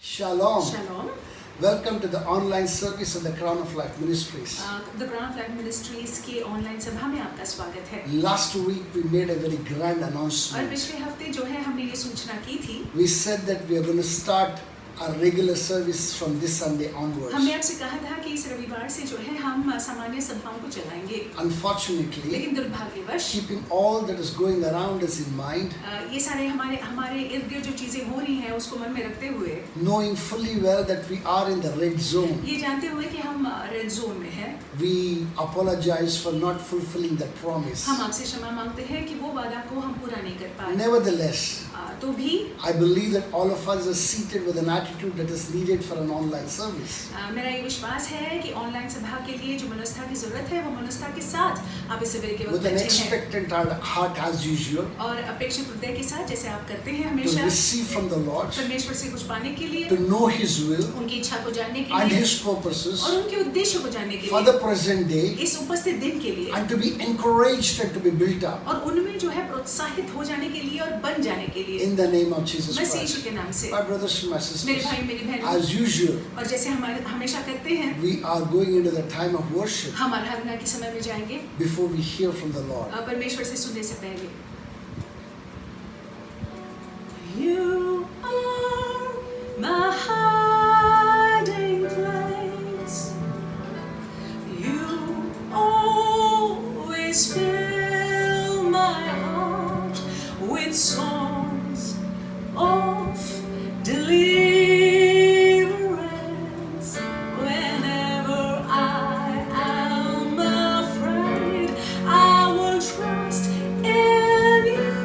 Shalom. Shalom. Welcome to the online service of the Crown of Life Ministries. The Crown of Life Ministries की online सभा में आपका स्वागत है। Last week we made a very grand और announcement. पिछले हफ्ते जो है हमने ये सूचना की थी। We said that we are going to start our regular service from this Sunday onwards. हमने आपसे कहा था कि इस रविवार से जो है हम सामान्य सभाओं को चलाएंगे। Unfortunately, लेकिन दुर्भाग्यवश keeping all that is going around us in mind, ये सारे हमारे इर्द गिर्द जो चीजें हो रही हैं उसको मन में रखते हुए, knowing fully well that we are in the red zone, ये जानते हुए कि हम रेड जोन में हैं, we apologize for not fulfilling that promise. हम आपसे क्षमा मांगते हैं कि वो वादा को हम पूरा नहीं कर पाए। Nevertheless, तो भी I believe that all of us are seated with an attitude that is needed for an online service. मेरा ये विश्वास है कि ऑनलाइन सभा के लिए जो मनोस्था की जरूरत है वो मनोस्था के साथ आप इस सवेरे के वक्त With an बैठे हैं expectant heart as usual, और अपेक्षित हृदय के साथ जैसे आप करते हैं to हमेशा receive from the Lord, परमेश्वर से कुछ पाने के लिए, to know His will उनकी इच्छा को जानने के and लिए His purposes और उनके उद्देश्य को जानने के for लिए, the present day, इस उपस्थित दिन के लिए, and to be encouraged and to be built up और उनमें जो है प्रोत्साहित हो जाने के लिए और बन जाने के लिए in the name of Jesus Masih Yeshu Christ. के नाम से। My brothers and my मेरे sisters, भाई मेरी बहनों, as usual, और जैसे हम हमेशा करते हैं, we are going into the time of worship हम आराधना के समय में जाएंगे before we hear from the Lord. परमेश्वर से सुनने से पहले। You are my hiding place. You always fill my heart with songs of deliverance. Whenever I am afraid, I will trust in you.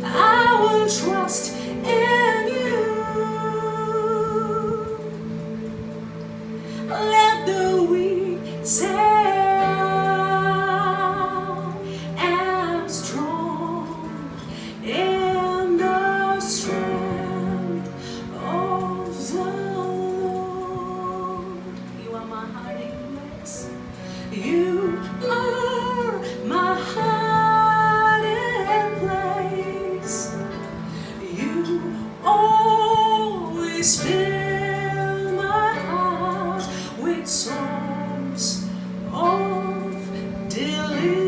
I will trust in you. Let the weak say I am strong in the strength of the Lord. You are my hiding place. You are my hiding place. You always fill my heart with songs of deliverance.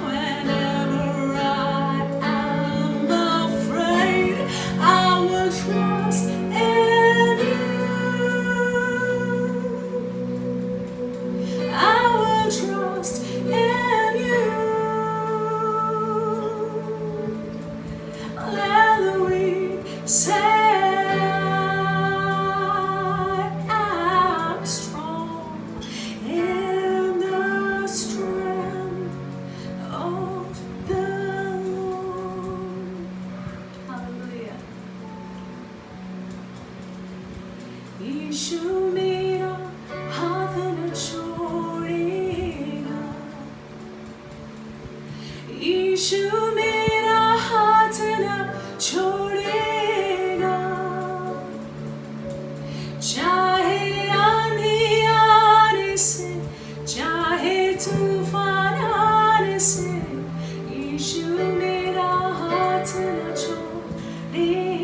Whenever I am afraid, I will trust in you. I will trust in you. Let the weak say I'm strong in the strength of the Lord. Hallelujah. यीशु मेरा हाथ न छोड़ेगा, यीशु मेरा हाथ न छोड़ेगा, चाहे आंधी आने से, चाहे तूफान आने से, यीशु मेरा हाथ न छोड़ेगा,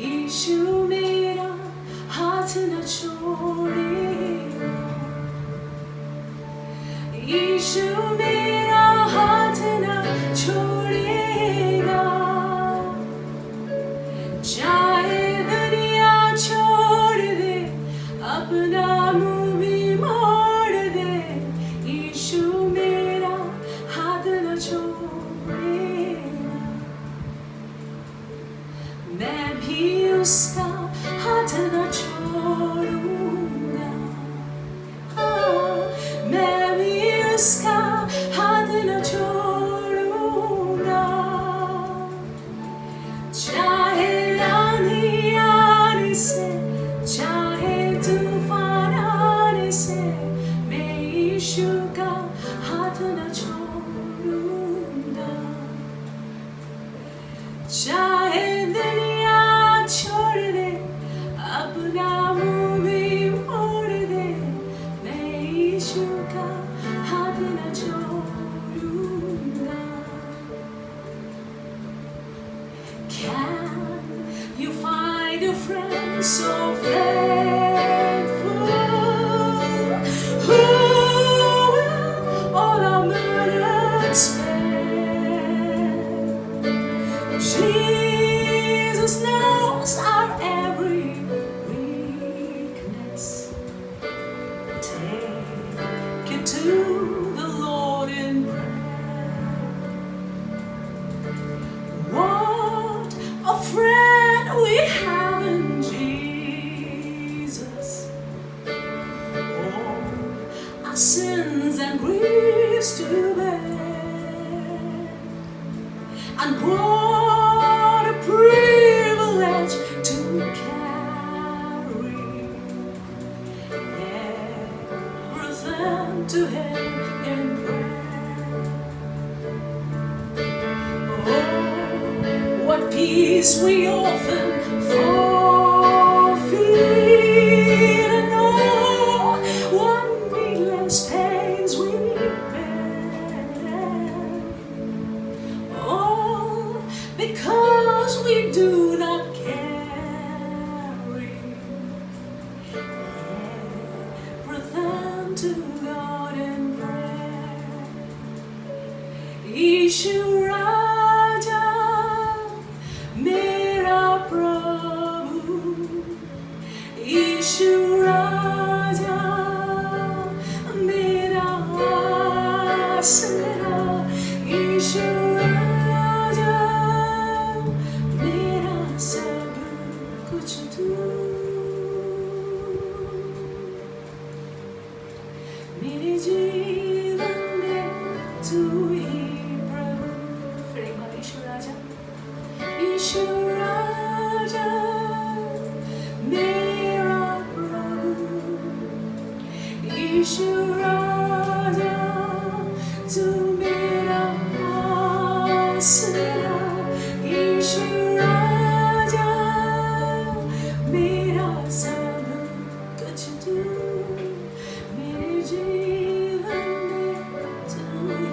यीशु मेरा हाथ न छोड़ेगा, यीशु मेरा so faithful. Who will all our burdens bear? Jesus knows our every weakness. Take it to the Lord in prayer. What a friend we have in Jesus. All our sins and griefs to bear. And what a privilege to carry everything to Him in prayer. Oh, what peace we often forfeit, and oh, what needless pains we bear. All because we do not carry everything to God in prayer. Ishu Raja, Mera Prabhu. Ishu Raja, Mera Asra. Ishu Raja, Mera Sab Kuch Tu. मेरे जीवन में तू ही प्रभु. फिर एक बार issue राजा. Issue राजा, मेरा प्रभु. Issue राजा, तू मेरा आसरा. ईशु राजा, मेरा सब कुछ तू. मेरे जीवन में तू ही.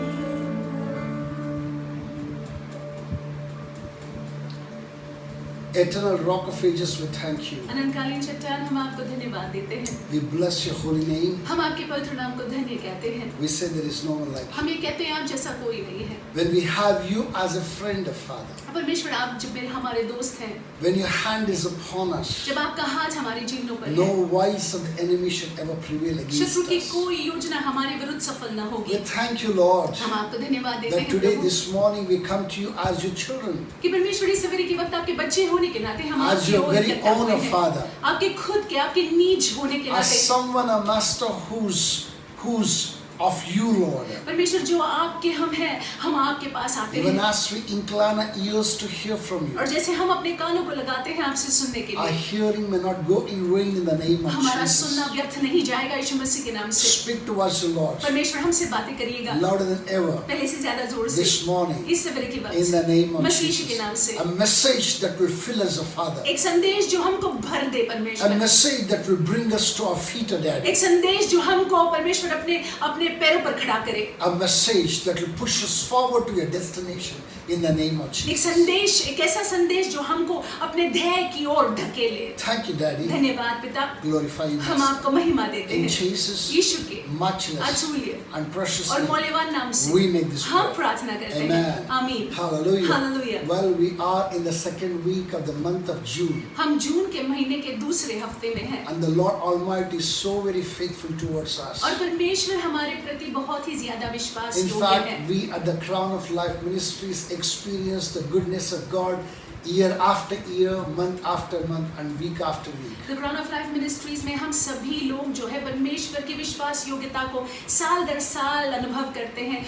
Eternal Rock of Ages, we thank you. अनंतकालीन चट्टान, हम आपको धन्यवाद देते हैं. We bless your holy name. हम आपके पवित्र नाम को धन्य कहते हैं. We say there is no one like you. हम ये कहते हैं आप जैसा कोई नहीं है. When we have you as a friend of Father, परमेश्वर, आप जब हमारे दोस्त हैं, when your hand is upon us, जब आपका हाथ हमारे जीवनों पर no है, voice of the enemy should ever prevail against शत्रु की us. कोई योजना हमारे विरुद्ध सफल न We होगी. thank you, Lord, हम आपको धन्यवाद देते that हैं today, Prabhu, this morning, we come to you as your children, कि परमेश्वर इस सवेरे के वक्त आपके बच्चे होने के नाते हम as आपकी your ओर very करते own हुए हैं. Father, आपके खुद के, आपके नीच होने के as नाते, someone, a master who's of you, Lord. परमेश्वर जो आपके हम हैं, हम आपके पास आते Even हैं. as we incline our ears to hear from you, और जैसे हम अपने कानों को लगाते हैं आपसे सुनने के our लिए, hearing may not go in vain in the name of हमारा Jesus. सुनना व्यर्थ नहीं जाएगा यीशु मसीह के नाम से. Speak to us, Lord, परमेश्वर हमसे बातें करिएगा louder than ever पहले से ज्यादा जोर से this morning इस सवेरे के in वक्त the name of मसीह यीशु के नाम Jesus. से. A message that will fill us, Father. एक संदेश जो हमको भर दे A परमेश्वर. message that will bring us to our feet, Daddy. एक संदेश जो हमको परमेश्वर अपने अपने पैरों पर खड़ा करे. A message that will push us forward to your destination in the name of एक Jesus. संदेश, एक ऐसा संदेश जो हमको अपने ध्येय की ओर धकेले. Thank you, Daddy. धन्यवाद पिता, Glorify you. हम आपको महिमा देते In हैं Jesus' यीशु के matchless अतुल्य and precious और name, मौल्यवान नाम से we make this हम prayer. प्रार्थना करते हैं. Amen. आमीन. Hallelujah. Hallelujah. Well, we are in the second week of the month of June. हम जून के महीने के दूसरे हफ्ते में हैं. And the Lord Almighty is so very faithful towards us. और परमेश्वर हमारे प्रति बहुत ही ज्यादा विश्वास In योग्य fact, है. we at the Crown of Life Ministries experience the goodness of God year after year, month after month, and week after week. The Crown of Life Ministries में हम सभी लोग जो है परमेश्वर की विश्वास योग्यता को साल दर साल अनुभव करते हैं,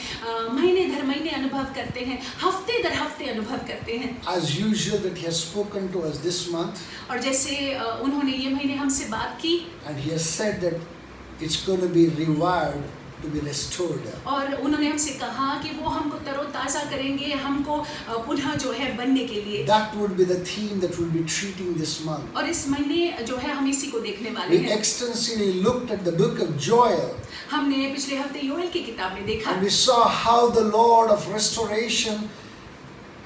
महीने दर महीने अनुभव करते हैं, हफ्ते दर हफ्ते अनुभव करते हैं. As usual, that He has spoken to us this month, और जैसे उन्होंने ये महीने हमसे बात की and He has said that it's going to be revived, to be restored. और उन्होंने हमसे कहा कि वो हमको तरोताज़ा करेंगे, हमको पुनः जो है बनने के लिए. That would be the theme that we'll be treating this month. और इस महीने जो है हम इसी को देखने वाले We हैं. extensively looked at the book of Joel, हमने पिछले हफ्ते योएल की किताब में देखा and we saw how the Lord of restoration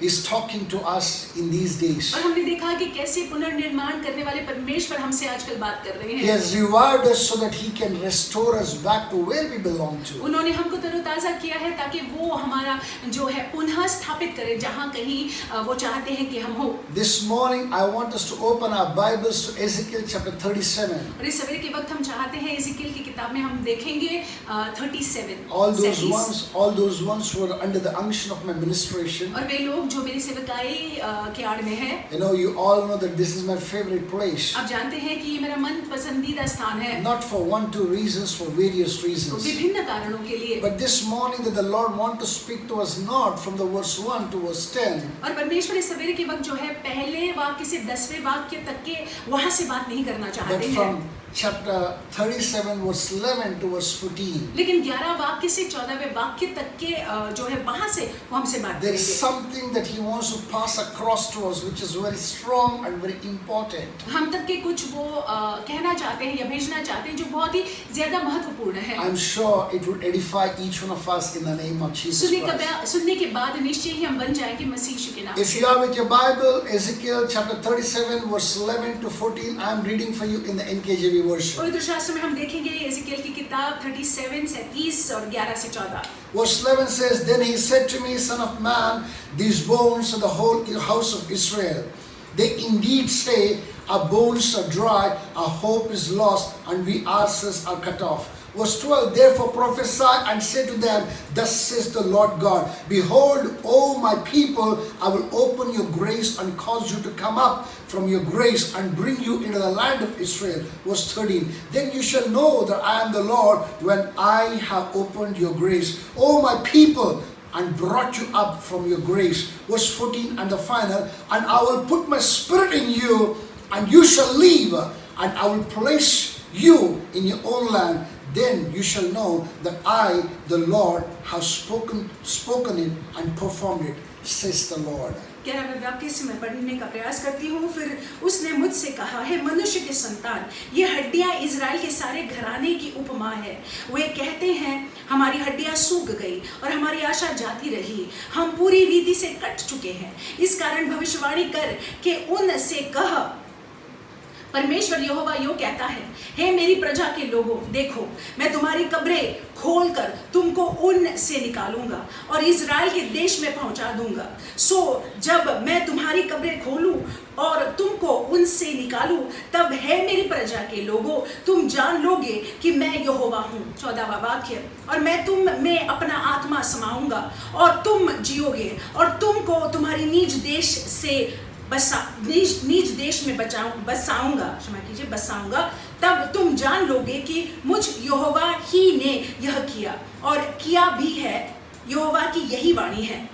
is talking to us in these days. और हमने देखा कि कैसे पुनर्निर्माण करने वाले परमेश्वर हमसे आजकल बात कर रहे He हैं। has revived us so that He can restore us back to where we belong to. उन्होंने हमको तरोताजा किया है ताकि वो हमारा जो है पुनः स्थापित करे जहाँ कहीं वो चाहते हैं कि हम हो। This morning I want us to open our Bibles to Ezekiel chapter 37. और इस सवेरे के वक्त हम चाहते हैं एजेकिएल की किताब में हम देखेंगे 37 All those 37। ones who are under the unction of my ministration. और वे लोग जो मेरी सेवकाई के आड़ में है, You know, you all know that this is my favorite place. आप जानते हैं कि ये मेरा मन पसंदीदा स्थान है, Not for one, two reasons, for various reasons. विभिन्न कारणों के लिए। But this morning that the Lord wants to speak to us not from the verse 1 to verse 10. और परमेश्वर इस सवेरे के वक्त जो है पहले वाक्य से 10वें वाक्य तक के वहां से बात नहीं करना But चाहते हैं, from chapter 37 verse 11 to verse 14. लेकिन 11 वाक्य से 14वें वाक्य तक के जो है वहां से वो हमसे बात There is करेंगे। something that He wants to pass across to us which is very strong and very important. हम तक के कुछ वो कहना चाहते हैं या भेजना चाहते हैं जो बहुत ही ज्यादा महत्वपूर्ण है। I'm sure it would edify each one of us in the name of Jesus Christ. सुनने के बाद निश्चय ही हम बन जाएंगे मसीह यीशु के नाम If से। you are with your Bible, Ezekiel chapter 37 verse 11 to 14, I am reading for you in the NKJV version. पवित्र शास्त्र में हम देखेंगे एजेकिएल की किताब 37 से 30 और 11 से 14। Verse 11 says, Then he said to me, Son of man, these bones are the whole house of Israel. They indeed say, our bones are dry, our hope is lost, and we ourselves are cut off. Verse 12, Therefore prophesy and say to them, Thus says the Lord God, Behold, O my people, I will open your graves and cause you to come up from your graves and bring you into the land of Israel. Verse 13, Then you shall know that I am the Lord when I have opened your graves, O my people, and brought you up from your graves. Verse 14 and the final, And I will put my spirit in you, and you shall live, and I will place you in your own land. Then you shall know that I, the Lord, have spoken it and performed it, says the Lord. 11वें वाक्य से मैं पढ़ने का प्रयास करती हूँ। फिर उसने मुझसे कहा, हे मनुष्य के संतान, ये हड्डियाँ इज़राइल के सारे घराने की उपमा है। वे कहते हैं, हमारी हड्डियाँ सूख गई और हमारी आशा जाती रही, हम पूरी रीति से कट चुके हैं। इस कारण भविष्यवाणी कर के उनसे कह, परमेश्वर यहोवा यो कहता है, हे मेरी प्रजा के लोगों, देखो मैं तुम्हारी कब्रें खोलकर तुमको उन से निकालूंगा और इज़राइल के देश में पहुंचा दूंगा। सो जब मैं तुम्हारी कब्रें खोलूं और तुमको उनसे निकालूं, तब है मेरी प्रजा के लोगों, तुम जान लोगे कि मैं यहोवा हूँ। 14वां वाक्य, और मैं तुम में अपना आत्मा समाऊंगा और तुम जियोगे और तुमको तुम्हारी निज देश से निज देश में बसाऊंगा, क्षमा कीजिए, बसाऊंगा। तब तुम जान लोगे कि मुझ यहोवा ही ने यह किया और किया भी है, यहोवा की यही वाणी है।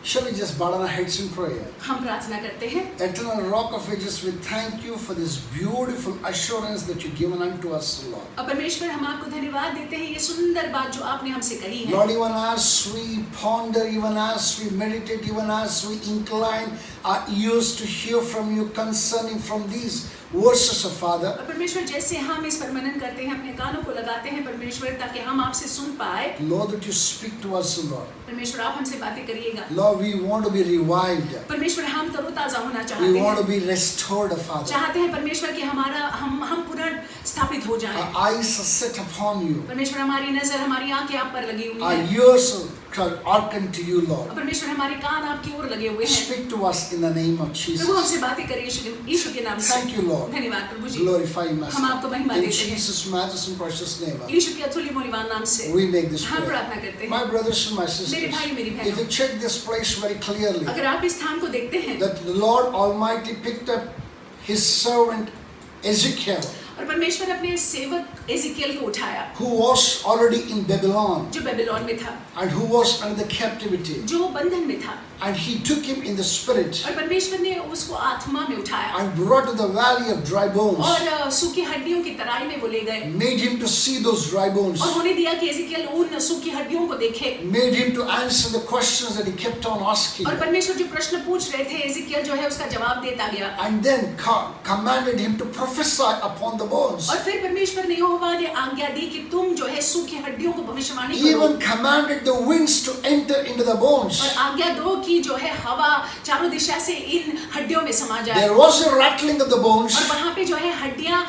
Shall we just bow down our heads in prayer? हम प्रार्थना करते हैं। Eternal Rock of Ages, we thank you for this beautiful assurance that you've given unto us, Lord. और परमेश्वर हम आपको धन्यवाद देते हैं ये सुंदर बात जो आपने हमसे कही है। Lord, even as we ponder, even as we meditate, even as we incline our ears to hear from you concerning from these verses of Father. और परमेश्वर जैसे हम इस पर मनन करते हैं, अपने कानों को लगाते हैं परमेश्वर, ताकि हम आपसे सुन पाए। Lord, that you speak to us, Lord. परमेश्वर आप हमसे बातें करिएगा। Lord, we want to be revived. परमेश्वर हम तरोताजा होना चाहते We want to हैं, be restored, Father. चाहते हैं परमेश्वर कि हम पुनः स्थापित हो जाएं। Our eyes are set upon you. परमेश्वर हमारी नजर, हमारी आंखें आप पर लगी हुई Our हैं। ears are hearkened to you, Lord. और परमेश्वर हमारे कान आपकी ओर लगे हुए हैं। Speak to us in the name of Prabhu Jesus. हमसे बातें करिए यीशु के नाम से। Thank you, Lord. धन्यवाद प्रभु जी। Glorify you, Master. हम आपको महिमा In देते हैं। Jesus' matchless and precious name, यीशु के अतुल्य मूल्यवान नाम से we make this हम prayer. प्रार्थना करते हैं। My brothers and my मेरे sisters, भाई मेरी बहनों, if you check this place very clearly, अगर आप इस स्थान को देखते हैं, that the Lord Almighty picked up His servant Ezekiel, और परमेश्वर अपने सेवक एजेकिएल को उठाया, who was already in Babylon जो बेबीलोन में था, and who was under the captivity, जो बंधन में था, and He took him in the spirit और परमेश्वर ने उसको आत्मा में उठाया and brought to the valley of dry bones, और सूखी हड्डियों की तराई में वो ले गए made him to see those dry bones, और होने दिया कि एजेकिएल उन सूखी हड्डियों को देखे। made him to answer the questions that he kept on asking, और परमेश्वर जो प्रश्न पूछ रहे थे एजेकिएल जो है उसका जवाब देता गया, and then commanded him to prophesy upon the bones. और फिर परमेश्वर ने यहोवा यहोवा ने आज्ञा दी कि तुम जो है सूखी हड्डियों को भविष्यवाणी करो even commanded the winds to enter into the bones. और आज्ञा दो कि जो है हवा चारों दिशा से इन हड्डियों में समा जाए There was a rattling of the bones, और वहां पे जो है हड्डियां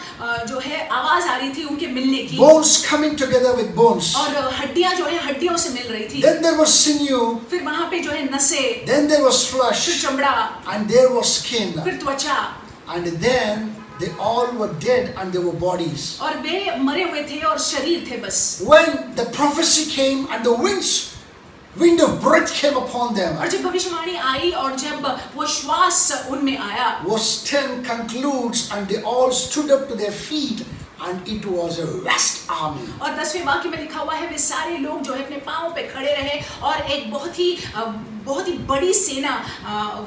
जो है आवाज आ रही थी उनके मिलने की bones coming together with bones. और हड्डियां जो है हड्डियों से मिल रही थी Then there was sinew, फिर वहां पे जो है नसें then there was फिर flesh, चमड़ा and there was skin. फिर त्वचा And then they all were dead and they were bodies. और वे मरे हुए थे और शरीर थे बस When the prophecy came and the wind of breath came upon them, और जब भविष्यवाणी आई और जब वो श्वास उनमें आया verse 10 concludes, and they all stood up to their feet, and it was a vast army. और 10वें वाक्य में लिखा हुआ है वे सारे लोग जो है अपने पांवों पे खड़े रहे और एक बहुत ही बड़ी सेना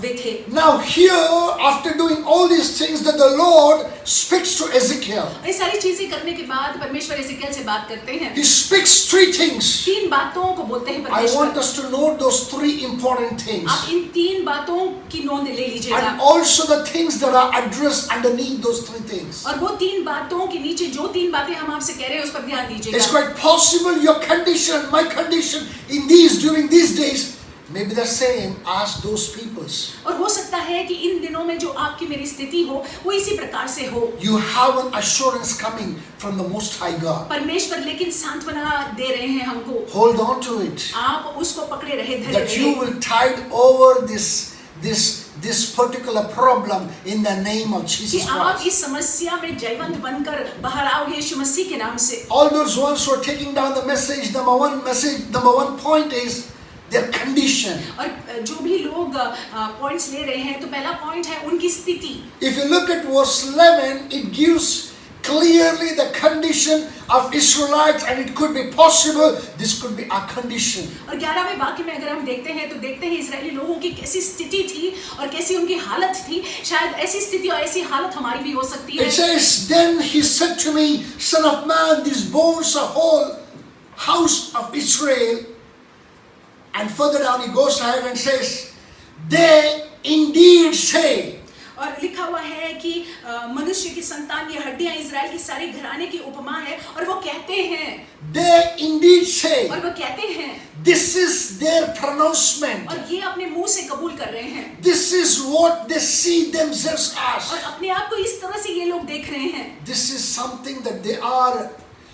वे थे Now here, after doing all these things, that the Lord speaks to Ezekiel. ये सारी चीजें करने के बाद परमेश्वर एजेकियल से बात करते हैं He speaks three things. तीन बातों को बोलते हैं I want परमेश्वर us to note those three important things, आप इन तीन बातों की नोंद ले लीजिएगा and also the things that are addressed underneath those three things. और वो तीन बातों के नीचे जो तीन बातें हम आपसे कह रहे हैं उस पर ध्यान It's दीजिएगा quite possible your condition, my condition during these days may be the same as those people's. और हो सकता है कि इन दिनों में जो आपकी मेरी स्थिति हो वो इसी प्रकार से हो You have an assurance coming from the Most High God. परमेश्वर लेकिन सांत्वना दे रहे हैं हमको Hold on to it. आप उसको पकड़े रहे धरे That you रहे will tide over this particular problem in the name of कि Jesus आप Christ. इस समस्या में जयवंत बनकर बाहर आओगे यीशु मसीह के नाम से All those ones who are taking down the message, number one point is their condition. और जो भी लोग पॉइंट्स ले रहे हैं तो पहला पॉइंट है उनकी स्थिति If you look at verse 11, it gives clearly the condition of Israelites, and it could be possible this could be our condition. और 11वें वाक्य में अगर हम देखते हैं तो देखते हैं इजरायली लोगों की कैसी स्थिति थी और कैसी उनकी हालत थी शायद ऐसी स्थिति और ऐसी हालत हमारी भी हो सकती है It says, then he said to me, Son of man, these bones are whole house of Israel. And further down he goes ahead and says, they indeed say. और लिखा हुआ है कि मनुष्य की संतान ये हड्डियां इजराइल की सारी घराने की उपमा है और वो कहते हैं They indeed say. और वो कहते हैं This is their pronouncement. और ये अपने मुंह से कबूल कर रहे हैं This is what they see themselves as. और अपने आप को इस तरह से ये लोग देख रहे हैं This is something that they are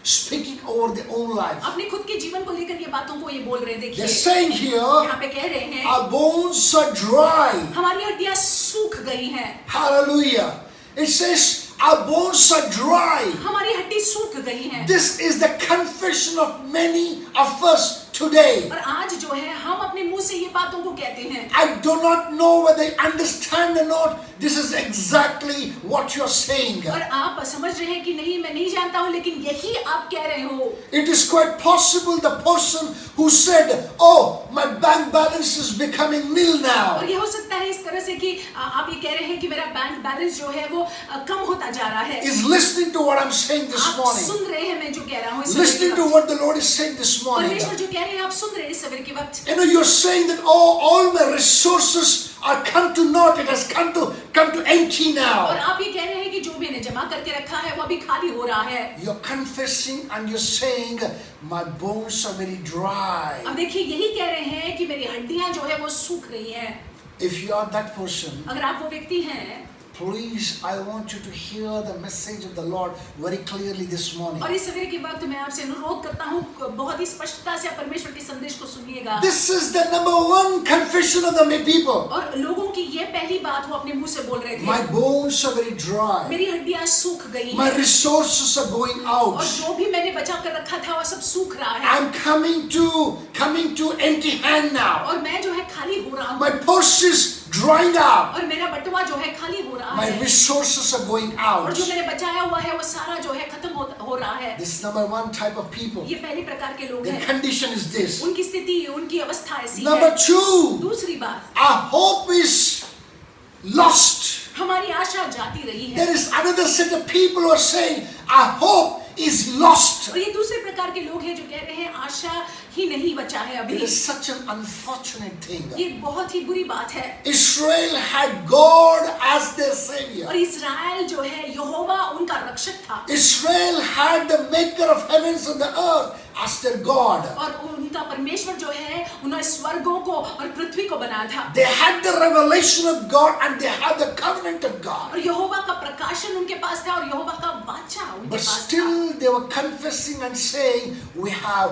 speaking over their own life. अपने खुद के जीवन को लेकर ये बातों को ये बोल रहे हैं They're देखिए saying here, यहाँ पे कह रहे हैं our bones are dry. हमारी हड्डियां सूख गई हैं Hallelujah. It says, our bones are dry. हमारी हड्डी सूख गई हैं This is the confession of many of us today. और आज जो है हम अपने मुंह से ये बातों को कहते हैं I do not know whether you understand or not. This is exactly what you're saying. और आप समझ रहे हैं कि नहीं मैं नहीं जानता हूँ लेकिन यही आप कह रहे हो It is quite possible the person who said, oh, my bank balance is becoming nil now. और ये हो सकता है इस तरह से कि आप ये कह रहे हैं कि मेरा बैंक बैलेंस जो है वो कम होता जा रहा है Is listening to what I'm saying this आप morning. सुन रहे हैं मैं जो कह रहा हूँ इस सवेरे Listening के to वक्त। what the Lord is saying this morning. परमेश्वर जो कह रहे हैं आप सुन रहे हैं इस सवेरे के वक्त You know, you're saying that, oh, all my resources are come to naught. It has come to empty और now. आप ये कह रहे हैं कि जो मैंने जमा करके रखा है वो अभी खाली हो रहा है You're confessing and you're saying, my bones are very dry. अब देखिए यही कह रहे हैं कि मेरी हड्डियां जो है वो सूख रही हैं If you are that person, अगर आप वो व्यक्ति हैं please, I want you to hear the message of the Lord very clearly this morning. और इस सवेरे के वक्त मैं आपसे अनुरोध करता हूँ बहुत ही स्पष्टता से आप परमेश्वर के संदेश को सुनिएगा This is the number one confession of the people. और लोगों की ये पहली बात वो अपने मुंह से बोल रहे My थे bones are very dry. मेरी हड्डियां सूख गई My हैं resources are going और out. जो भी मैंने बचा कर रखा था वो सब सूख रहा है I'm coming to empty hand now. और मैं जो है खाली हो रहा हूँ My purse is drying up. और मेरा बटुआ जो है खाली हो रहा My है resources are going और out. जो मैंने बचाया हुआ है वो सारा जो है खत्म हो रहा है This is number one type of people. ये पहले प्रकार के लोग Their हैं condition is this. उनकी स्थिति उनकी अवस्था ऐसी Number है two, दूसरी बात our hope is lost. हमारी आशा जाती रही है There is another set of people who are saying our hope is lost. lost. और ये दूसरे प्रकार के लोग हैं जो कह रहे हैं आशा ही नहीं बचा है अभी। It is such an unfortunate thing. ये बहुत ही बुरी बात है। Israel had God as their savior. और इस्राएल जो है यहोवा उनका रक्षक था। Israel had the maker of heavens and the earth as their God. और उनका परमेश्वर जो है उन्होंने स्वर्गों को और पृथ्वी को बनाया था। They had the revelation of God and they had the covenant of God. और यहोवा का प्रकाशन उनके पास था और यहोवा का वाचा उनके But पास था। still they were confessing and saying, we have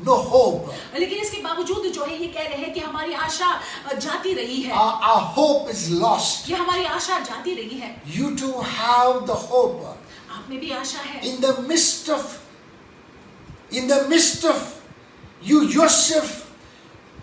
no hope. लेकिन इसके बावजूद जो है ये कह रहे हैं कि हमारी आशा जाती रही है। Our hope is lost. ये हमारी आशा जाती रही है। You too have the hope. आप में भी आशा है। In the midst of you yourself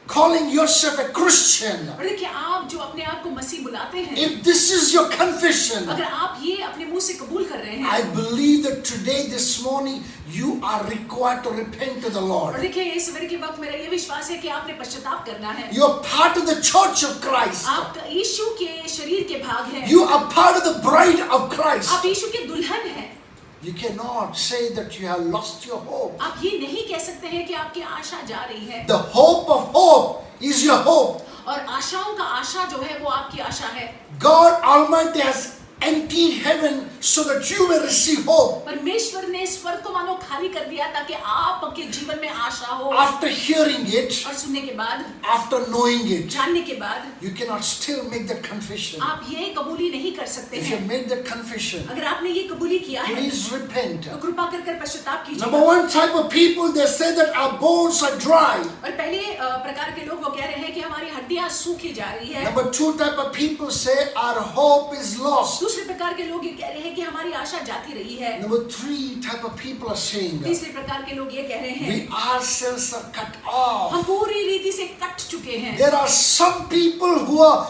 calling yourself a Christian, और देखिए आप जो अपने आप को मसीह बुलाते हैं, if this is your confession, अगर आप ये अपने मुंह से कबूल कर रहे हैं, I believe that today, this morning, you are required to repent to the और Lord. देखिए इस सवेरे के वक्त मेरा ये विश्वास है कि आपने पश्चाताप करना है। You're part of the church of Christ. आप यीशु के शरीर के भाग हैं। You are part of the bride of Christ. आप यीशु के दुल्हन हैं। You cannot say that you have lost your hope. आप ये नहीं कह सकते हैं कि आपकी आशा जा रही है। The hope of hope is your hope. और आशाओं का आशा जो है वो आपकी आशा है। God Almighty has emptied heaven so that you may receive hope. परमेश्वर ने स्वर्ग को मानो खाली कर दिया ताकि आपके जीवन में आशा हो। After hearing it, और सुनने के बाद, after knowing it, जानने के बाद, you cannot still make that confession. आप ये कबूली नहीं कर सकते If you हैं। made that confession, अगर आपने ये कबूली किया है, please repent. तो कृपा कर पश्चाताप कीजिए। Number one type of people, they say that our bones are dry. और पहले प्रकार के लोग वो कह रहे हैं कि हमारी हड्डियां सूखी जा रही है। Number two type of people say our hope is lost. दूसरे प्रकार के लोग ये कह रहे हैं कि हमारी आशा जाती रही है। Number three type of people are saying तीसरे प्रकार के लोग ये कह रहे हैं we ourselves are cut off. हम पूरी रीति से कट चुके हैं। There are some people who are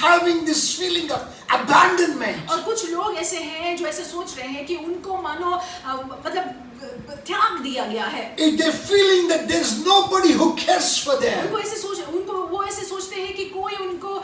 having this feeling of abandonment. और कुछ लोग ऐसे हैं जो ऐसे सोच रहे हैं कि उनको मानो मतलब त्याग दिया गया है। If they're feeling that there's nobody who cares for them. वो ऐसे सोचते हैं कि कोई उनको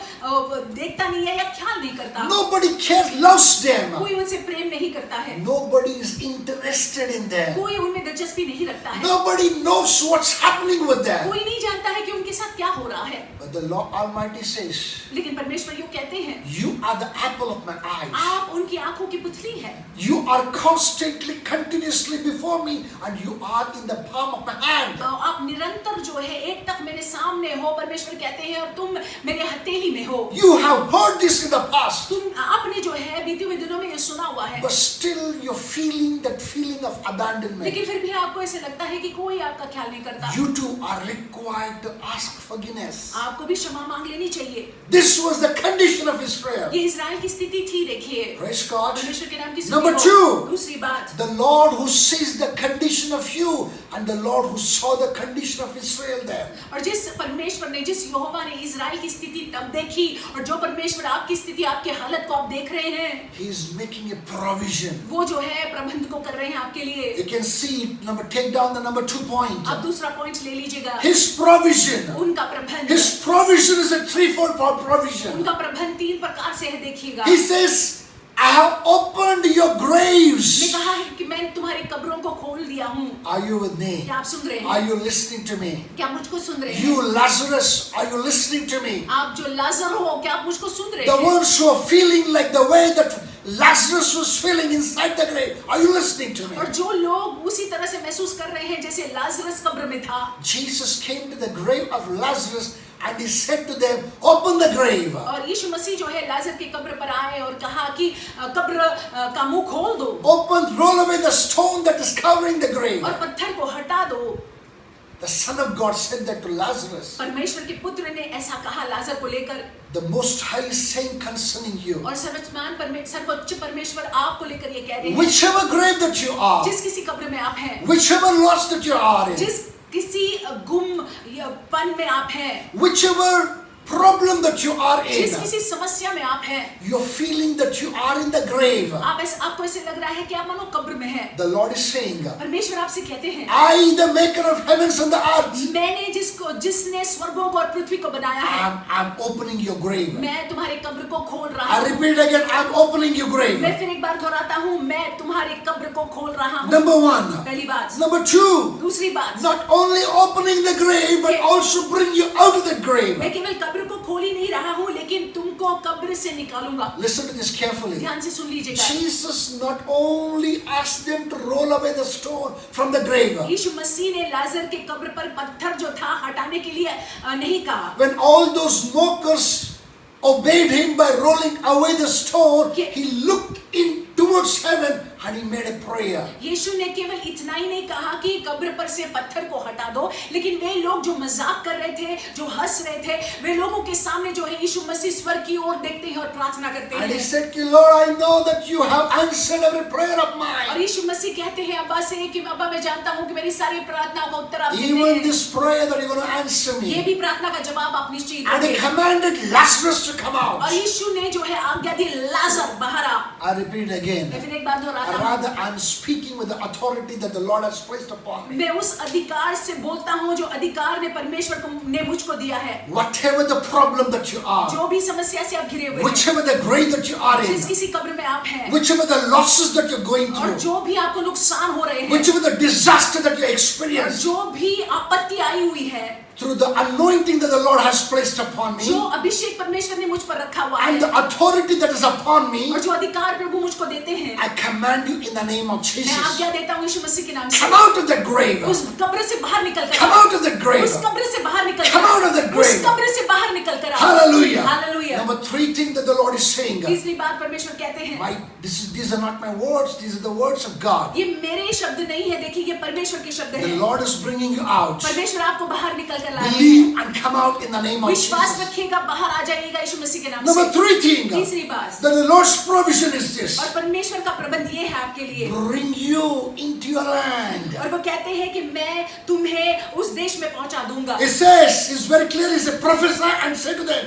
देखता नहीं है या ख्याल नहीं करता। Nobody cares, loves them. कोई उनसे प्रेम नहीं करता है। Nobody is interested in them. कोई उनमें दिलचस्पी नहीं रखता है। Nobody knows what's happening with them. कोई नहीं जानता है कि उनके साथ क्या हो रहा है। But the Lord Almighty says, लेकिन परमेश्वर यूँ कहते हैं, you are the apple of my eyes. आप उनकी आंखों की पुतली हैं। You are constantly, continuously before me, and you are in the palm of my hand. आप निरंतर जो है एक तक मेरे सामने हो, परमेश्वर कहते हैं, और तुम मेरे हथेली में हो। You have heard this in the past, आपने जो है बीते हुए दिनों में ये सुना हुआ है। but still you're feeling that feeling of abandonment. लेकिन फिर भी आपको ऐसे लगता है कि कोई आपका ख्याल नहीं करता। You too are required to ask forgiveness. आपको भी क्षमा मांग लेनी चाहिए। This was the condition of Israel. ये इस्राएल की स्थिति थी। देखिए Praise God. परमेश्वर के नाम की स्तुति Number हो। two, दूसरी बात, the Lord who sees the condition of you and the Lord who saw the condition of Israel then. और जिस परमेश्वर ने, जिस यहोवा ने इस्राएल की स्थिति तब देखी, और जो परमेश्वर आपकी स्थिति, आपके हालत को आप देख रहे हैं, He is making a provision. वो जो है प्रबंध को कर रहे हैं आपके लिए। You can see, take down the number 2 point. आप दूसरा पॉइंट ले लीजिएगा। His provision. उनका प्रबंध, His provision is a threefold provision. उनका प्रबंध 3 प्रकार से है। देखिएगा, He says, I have opened your graves. ने कहा है कि मैं तुम्हारी कब्रों को खोल दिया हूँ। Are you with me? क्या आप सुन रहे Are हैं? you listening to me? क्या मुझको सुन रहे हैं? You Lazarus, are you listening to me? आप जो लाजर हो, क्या आप मुझको सुन रहे The हैं? ones who are feeling like the way that Lazarus was feeling inside the grave. Are you listening to me? और जो लोग उसी तरह से महसूस कर रहे हैं जैसे लाजरस कब्र में था। Jesus came to the grave of Lazarus and he said to them, open the grave. और यीशु मसीह जो है लाजर की कब्र पर आए और कहा कि कब्र का मुंह खोल दो, Open, roll away the stone that is covering the grave. और पत्थर को हटा दो। The Son of God said that to Lazarus. परमेश्वर के पुत्र ने ऐसा कहा लाजर को लेकर। The Most High is saying concerning you, और सर्वोच्च परमेश्वर आपको लेकर ये कह रहे हैं, whichever grave that you are, जिस किसी कब्र में आप हैं, whichever loss that you are in, जिस किसी गुम पन में आप हैं, whichever problem that you are जिस in, किसी समस्या में आप हैं, you're feeling that you are in the grave, आपको ऐसे लग रहा है कि आप मानो कब्र में हैं, the Lord is saying, परमेश्वर आपसे कहते हैं, I, the maker of heavens and the earth, मैंने जिसने स्वर्गों को और पृथ्वी को बनाया है, I'm opening your grave. मैं तुम्हारे कब्र को खोल रहा I हूँ। repeat again, I'm opening your grave. मैं फिर एक बार दोहराता हूँ, मैं तुम्हारे कब्र को खोल रहा हूँ। Number one. पहली बात। Number two, दूसरी बात, not only opening the grave, but also bring you out of the grave. मैं केवल कब्र को खोल ही नहीं रहा हूँ, लेकिन तुमको कब्र से निकालूंगा। Listen to this carefully. ध्यान से सुन लीजिएगा। Jesus not only asked them to roll away the stone from the grave. यीशु मसीह ने लाजर के कब्र पर पत्थर जो था हटाने के लिए नहीं कहा। When all those mockers obeyed him by rolling away the stone, he looked in towards heaven and he made a prayer. यीशु ने केवल इतना ही नहीं कहा कि कब्र पर से पत्थर को हटा दो, लेकिन वे लोग जो मजाक कर रहे थे, जो हंस रहे थे, वे लोगों के सामने जो है यीशु मसीह स्वर्ग की ओर देखते हैं और प्रार्थना करते हैं। And he said, Lord, I know that you have answered every prayer of mine. और यीशु मसीह कहते हैं अब्बा से कि अब्बा मैं जानता हूँ कि मेरी सारी प्रार्थना का उत्तर आप देते Even हैं। this prayer that you're going to answer ये me. भी प्रार्थना का जवाब आप निश्चय And he देंगे। commanded Lazarus to come out. और यीशु ने जो है आज्ञा दी, लाजर बाहर आ। I repeat again. मैं फिर एक बार दोहराता हूँ। Rather, I'm speaking with the authority that the Lord has placed upon me. मैं उस अधिकार से बोलता हूँ जो अधिकार ने परमेश्वर ने मुझको दिया है। Whatever the problem that you are, जो भी समस्या से आप घिरे हुए हैं, whichever the grave that you are in, जिस किसी कब्र में आप हैं, whichever the losses that you're going और through, जो भी आपको नुकसान हो रहे हैं, whichever the disaster that you और experience, जो भी आपत्ति आई हुई है, through the anointing that the Lord has placed upon जो me, अभिषेक परमेश्वर ने मुझ पर रखा हुआ and है, the authority that is upon me, और जो अधिकार प्रभु मुझको देते हैं, I command you in the name of मैं Jesus. आज्ञा देता हूँ यीशु मसीह के नाम से, Come out of the grave. उस कब्र से बाहर निकल कर Come आओ। out of the grave. उस कब्र से बाहर निकल कर Come आओ। out of the उस grave. कब्र से बाहर निकल कर आओ। Hallelujah. Hallelujah. Number three thing that the Lord is saying. तीसरी बात परमेश्वर कहते हैं, These are not my words. These are the words of God. ये मेरे शब्द नहीं है, देखिए ये परमेश्वर के शब्द The हैं। Lord is bringing you out. परमेश्वर आपको बाहर निकल कर लाए Believe and come out in the name of विश्वास Jesus. रखिएगा, बाहर आ जाइएगा यीशु मसीह के नाम Number से। three thing तीसरी बात, that the Lord's provision is this. और परमेश्वर का प्रबंध ये है आपके लिए, Bring you into your land. और वो कहते हैं कि मैं तुम्हें उस देश में पहुंचा दूंगा। It says, it's very clear, he said, prophesy and say to them,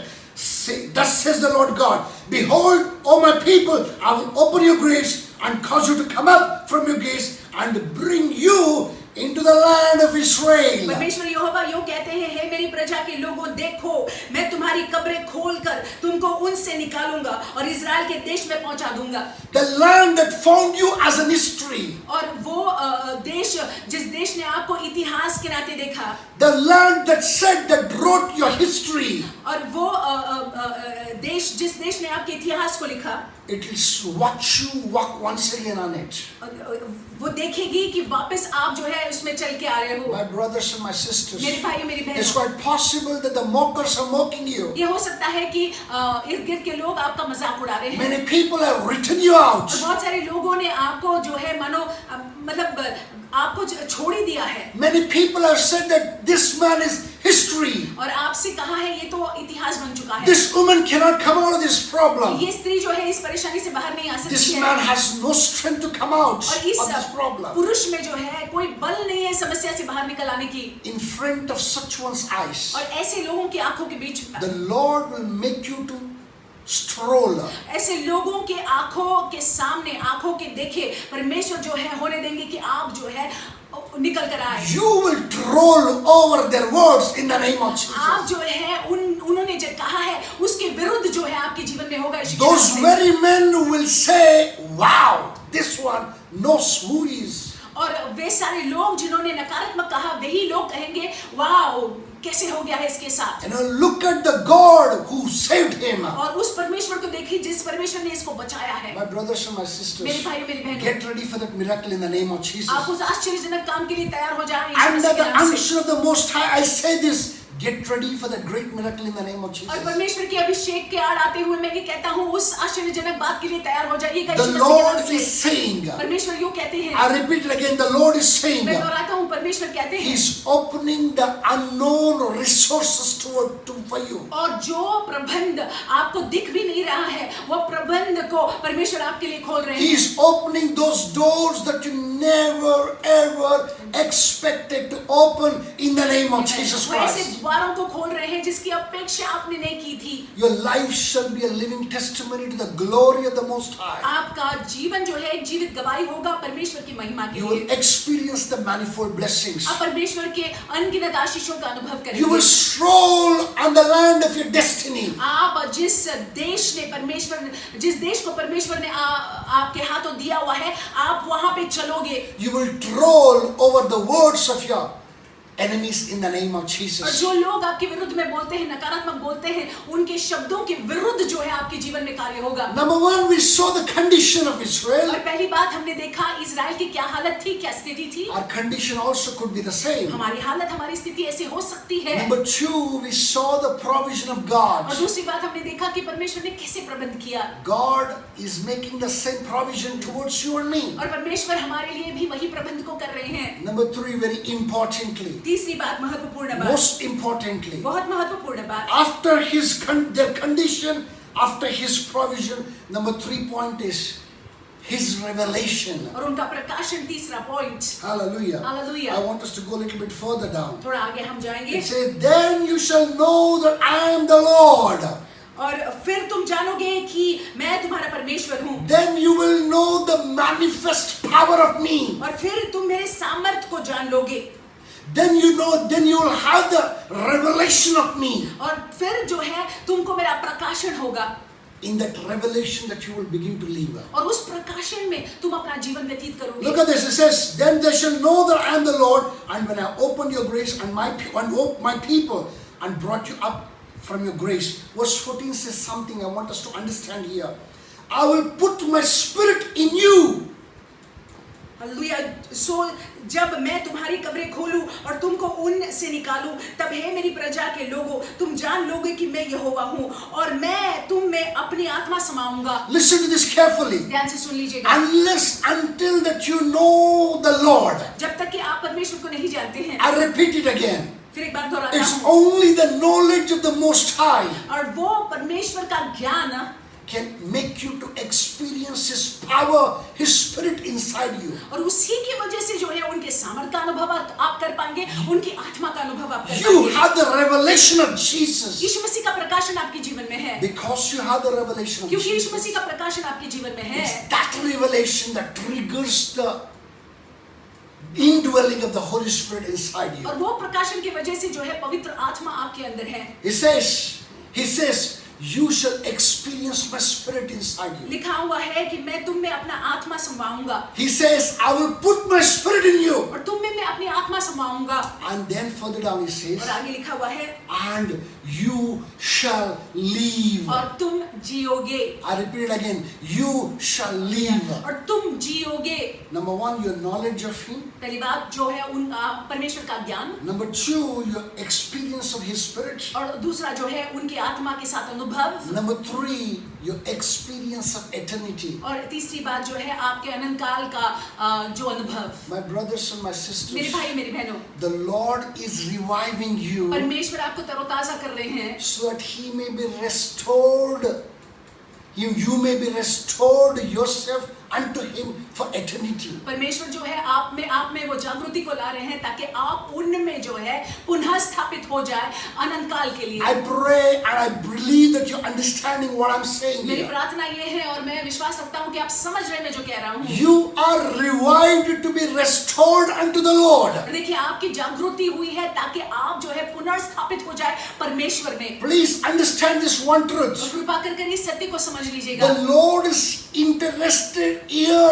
thus says the Lord God, behold, O my people, I will open your graves and cause you to come up from your gates and bring you into the land of Israel. परमेश्वर यहोवा यो कहते हैं, हे मेरी प्रजा के लोगों, देखो मैं तुम्हारी कब्रें खोलकर तुमको उनसे निकालूंगा और इजराइल के देश में पहुंचा दूंगा। The land that found you as an history. और वो देश जिस देश ने आपको इतिहास के नाते देखा, The land that said, that wrote your history. और वो देश जिस देश ने आपके इतिहास को लिखा, It will watch you walk once again on it. वो देखेगी कि वापस आप जो है उसमें चल के आ रहे हो। My brothers and my sisters, मेरे भाई मेरी it's बहनों, quite possible that the mockers are mocking you. ये हो सकता है कि इर्द गिर्द के लोग आपका मजाक उड़ा रहे हैं, Many people have written you out. और बहुत सारे लोगों ने आपको जो है मानो मतलब आपको छोड़ ही दिया है, Many people have said that this man is history. और आपसे कहा है ये तो इतिहास बन चुका है, This woman cannot come out of this problem. ये स्त्री जो है इस परेशानी से बाहर नहीं आ This सकती man है, has no strength to come out और of इस this problem. पुरुष में जो है कोई बल नहीं है समस्या से बाहर निकल आने की। In front of such one's eyes, और ऐसे लोगों की आंखों के बीच the Lord will make you to stroll. ऐसे लोगों के आंखों के सामने, आंखों के देखे परमेश्वर जो है होने देंगे कि आप जो है निकल कर आए। You will troll over their words in the name of आप Jesus. जो है उन्होंने जो कहा है उसके विरुद्ध जो है आपके जीवन में होगा। यीशु के Those नाम से। very men will say, wow, this one knows who he is. और वे सारे लोग जिन्होंने नकारात्मक कहा, वही लोग कहेंगे वाओ कैसे हो गया है इसके साथ। And now look at the God who saved him. और उस परमेश्वर को देखिए जिस परमेश्वर ने इसको बचाया है। My brothers and my मेरे sisters, भाई मेरी बहनों, get ready for that miracle in the name of Jesus. आप उस आश्चर्यजनक काम के लिए तैयार हो जाएं यीशु Under मसीह के the नाम से। unction of the Most High, I say this. Get ready for that great miracle in the name of और Jesus. परमेश्वर के अभिषेक के आड़ आते हुए मैं ये कहता हूँ उस आश्चर्यजनक बात के लिए तैयार हो जाइएगा The यीशु मसीह के नाम Lord से। is saying, परमेश्वर यूँ कहते हैं, I repeat it again, the Lord is saying, मैं दोहराता हूँ, परमेश्वर कहते हैं He's opening the unknown resources for you. और जो प्रबंध आपको दिख भी नहीं रहा है वो प्रबंध को परमेश्वर आपके लिए खोल रहे हैं। He's opening those doors that you never ever expected to open in the name of Jesus वो ऐसे Christ. द्वारों को खोल रहे हैं जिसकी अपेक्षा आपने नहीं की थी। Your life shall be a living testimony to the glory of the Most High. आपका जीवन जो है एक जीवित गवाही होगा परमेश्वर की महिमा के You will लिए। experience the manifold blessings. आप परमेश्वर के अनगिनत आशीषों का अनुभव You will करेंगे। stroll on the land of your destiny. आप जिस देश को परमेश्वर ने आपके हाथों दिया हुआ है, आप वहां पे चलोगे। You will troll over the words of your enemies in the name of और Jesus. जो लोग आपके विरुद्ध में बोलते हैं, नकारात्मक बोलते हैं, उनके शब्दों के विरुद्ध जो है आपके जीवन में कार्य होगा। Number one, we saw the condition of Israel. और पहली बात हमने देखा इजराइल की क्या हालत थी, क्या स्थिति थी। Our condition also could be the same. हमारी हालत, हमारी स्थिति ऐसी हो सकती है। Number two, we saw the provision of God. और दूसरी बात हमने देखा कि परमेश्वर ने कैसे प्रबंध किया। God is making the same provision towards you and me. और परमेश्वर हमारे लिए भी वही प्रबंध को कर रहे हैं। Number three, very importantly, तीसरी बात, महत्वपूर्ण बात, most importantly, बहुत महत्वपूर्ण बात, after their condition, after his provision, number 3 point is his revelation. और उनका प्रकाशन, तीसरा point. Hallelujah. Hallelujah. I want us to go a little bit further down. थोड़ा आगे हम जाएंगे। It says, then you shall know that I am the Lord. और फिर तुम जानोगे कि मैं तुम्हारा परमेश्वर हूँ। Then you will know the manifest power of me. और फिर तुम मेरे सामर्थ को जान लोगे। Then you will have the revelation of me. और फिर जो है तुमको मेरा प्रकाशन होगा। In that revelation that you will begin to live. और उस प्रकाशन में तुम अपना जीवन व्यतीत करोगे। Look at this. It says, then they shall know that I am the Lord, and when I opened your grace and my people and brought you up from your grace. Verse 14 says something I want us to understand here. I will put my spirit in you. Hallelujah. So जब मैं तुम्हारी कब्रें खोलूं और तुमको उनसे निकालूं, तब हे मेरी प्रजा के लोगों, तुम जान लोगे कि मैं यहोवा हूँ और मैं तुम में अपनी आत्मा समाऊंगा। Listen to this carefully. ध्यान से सुन लीजिएगा। Unless until that you know the Lord. जब तक कि आप परमेश्वर को नहीं जानते हैं। I repeat it again. फिर एक बार दोहराता It's हूँ। only the knowledge of the Most High और वो परमेश्वर का ज्ञान can make you to experience His power, His Spirit inside you. और उसी की वजह से जो है उनके सामर्थ का अनुभव आप कर पाएंगे, उनकी आत्मा का अनुभव आप कर You पाएंगे। have the revelation of Jesus. यीशु मसीह का प्रकाशन आपके जीवन में है। Because you have the revelation of क्योंकि यीशु Jesus. मसीह का प्रकाशन आपके जीवन में है। It's that revelation that triggers the indwelling of the Holy Spirit inside you. और वो प्रकाशन की वजह से जो है पवित्र आत्मा आपके अंदर है। He says, you shall experience my spirit inside you. लिखा हुआ है कि मैं तुम में अपना आत्मा समाऊंगा। He says, I will put my spirit in you. और तुम में मैं अपनी आत्मा समाऊंगा। And then further down he says, और आगे लिखा हुआ है, and you shall live. और तुम जियोगे। I repeat it again, you shall live. और तुम जियोगे। Number one, your knowledge of Him. पहली बात जो है उन परमेश्वर का ज्ञान। Number two, your experience of His Spirit. और दूसरा जो है उनकी आत्मा के साथ अनुभव। Number three, your experience of eternity. और तीसरी बात जो है आपके अनंत काल का जो अनुभव। My brothers and my मेरे sisters, भाई मेरी बहनों, the Lord is reviving you परमेश्वर आपको तरोताजा कर रहे हैं so that He may be restored. You may be restored yourself unto Him for eternity. परमेश्वर जो है आप में वो जागृति को ला रहे हैं ताकि आप उनमें जो है पुनः स्थापित हो जाए अनंत काल के लिए। I pray and I believe that you're understanding what I'm saying मेरी here. प्रार्थना ये है और मैं विश्वास रखता हूँ कि आप समझ रहे हैं मैं जो कह रहा हूँ। You are revived to be restored unto the Lord. देखिए आपकी जागृति हुई है ताकि आप जो है पुनर्स्थापित हो जाए परमेश्वर में। Please understand this one truth. और कृपा कर इस सत्य को समझ लीजिएगा। The Lord is interested year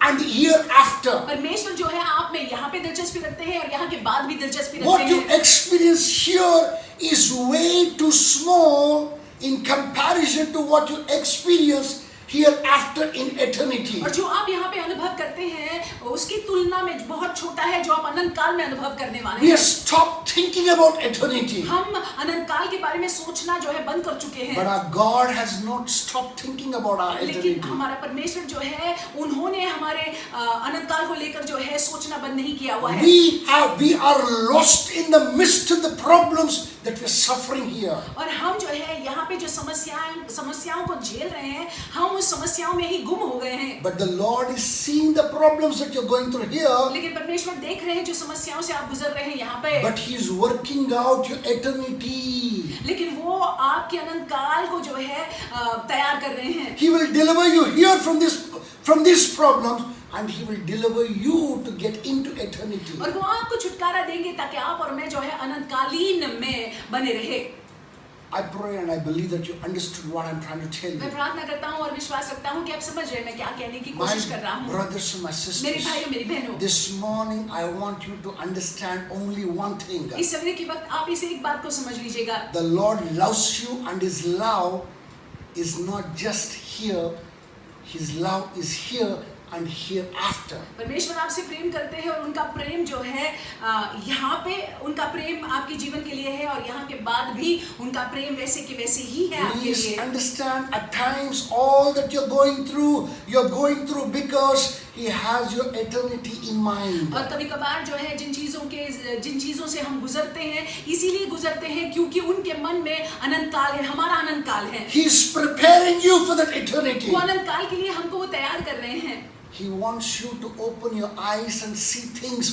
and year after. परमेश्वर जो है आप में यहाँ पे दिलचस्पी रखते हैं और यहाँ के बाद भी दिलचस्पी रखते What you हैं। experience here is way too small in comparison to what you experience hereafter in eternity. और जो आप यहाँ पे अनुभव करते हैं उसकी तुलना में बहुत छोटा है जो आप अनंत काल में अनुभव करने वाले We हैं। have stopped thinking about eternity. हम अनंत काल के बारे में सोचना जो है बंद कर चुके हैं। But our God has not stopped thinking about our लेकिन eternity. हमारा परमेश्वर जो है उन्होंने हमारे अनंत काल को लेकर जो है सोचना बंद नहीं किया हुआ है। We are lost in the midst of the problems that we're suffering here. और हम जो है यहाँ पे जो समस्याओं को झेल रहे हैं हम उस समस्याओं में ही गुम हो गए हैं। But the Lord is seeing the problems that you're going through here. लेकिन परमेश्वर देख रहे हैं जो समस्याओं से आप गुजर रहे हैं यहाँ पे। But He is working out your eternity. लेकिन वो आपके अनंत काल को जो है तैयार कर रहे हैं। He will deliver you here from these problems, and He will deliver you to get into eternity. और वो आपको छुटकारा देंगे ताकि आप और मैं जो है अनंतकालीन में बने रहे। I pray and I believe that you understood what I'm trying to tell मैं you. प्रार्थना करता हूँ और विश्वास रखता हूँ कि आप समझ रहे हैं मैं क्या कहने की My कोशिश कर रहा हूँ। brothers and my मेरे sisters, भाइयों मेरी बहनों, this morning I want you to understand only one thing. इस समय के वक्त आप इसे एक बात को समझ लीजिएगा। The Lord loves you, and His love is not just here, His love is here and hereafter. परमेश्वर आपसे प्रेम करते हैं और उनका प्रेम जो है यहाँ पे उनका प्रेम आपके जीवन के लिए है और यहाँ के बाद भी उनका प्रेम वैसे के वैसे ही है आपके Please लिए। understand, at times all that you're going through because He has your eternity in mind. और कभी कभार जो है जिन चीजों से हम गुजरते हैं इसीलिए गुजरते हैं क्योंकि उनके मन में अनंत काल है, हमारा अनंत काल है। He is preparing you for that eternity. वो अनंत काल के लिए हमको वो तैयार कर रहे हैं। He wants you to open your eyes and see things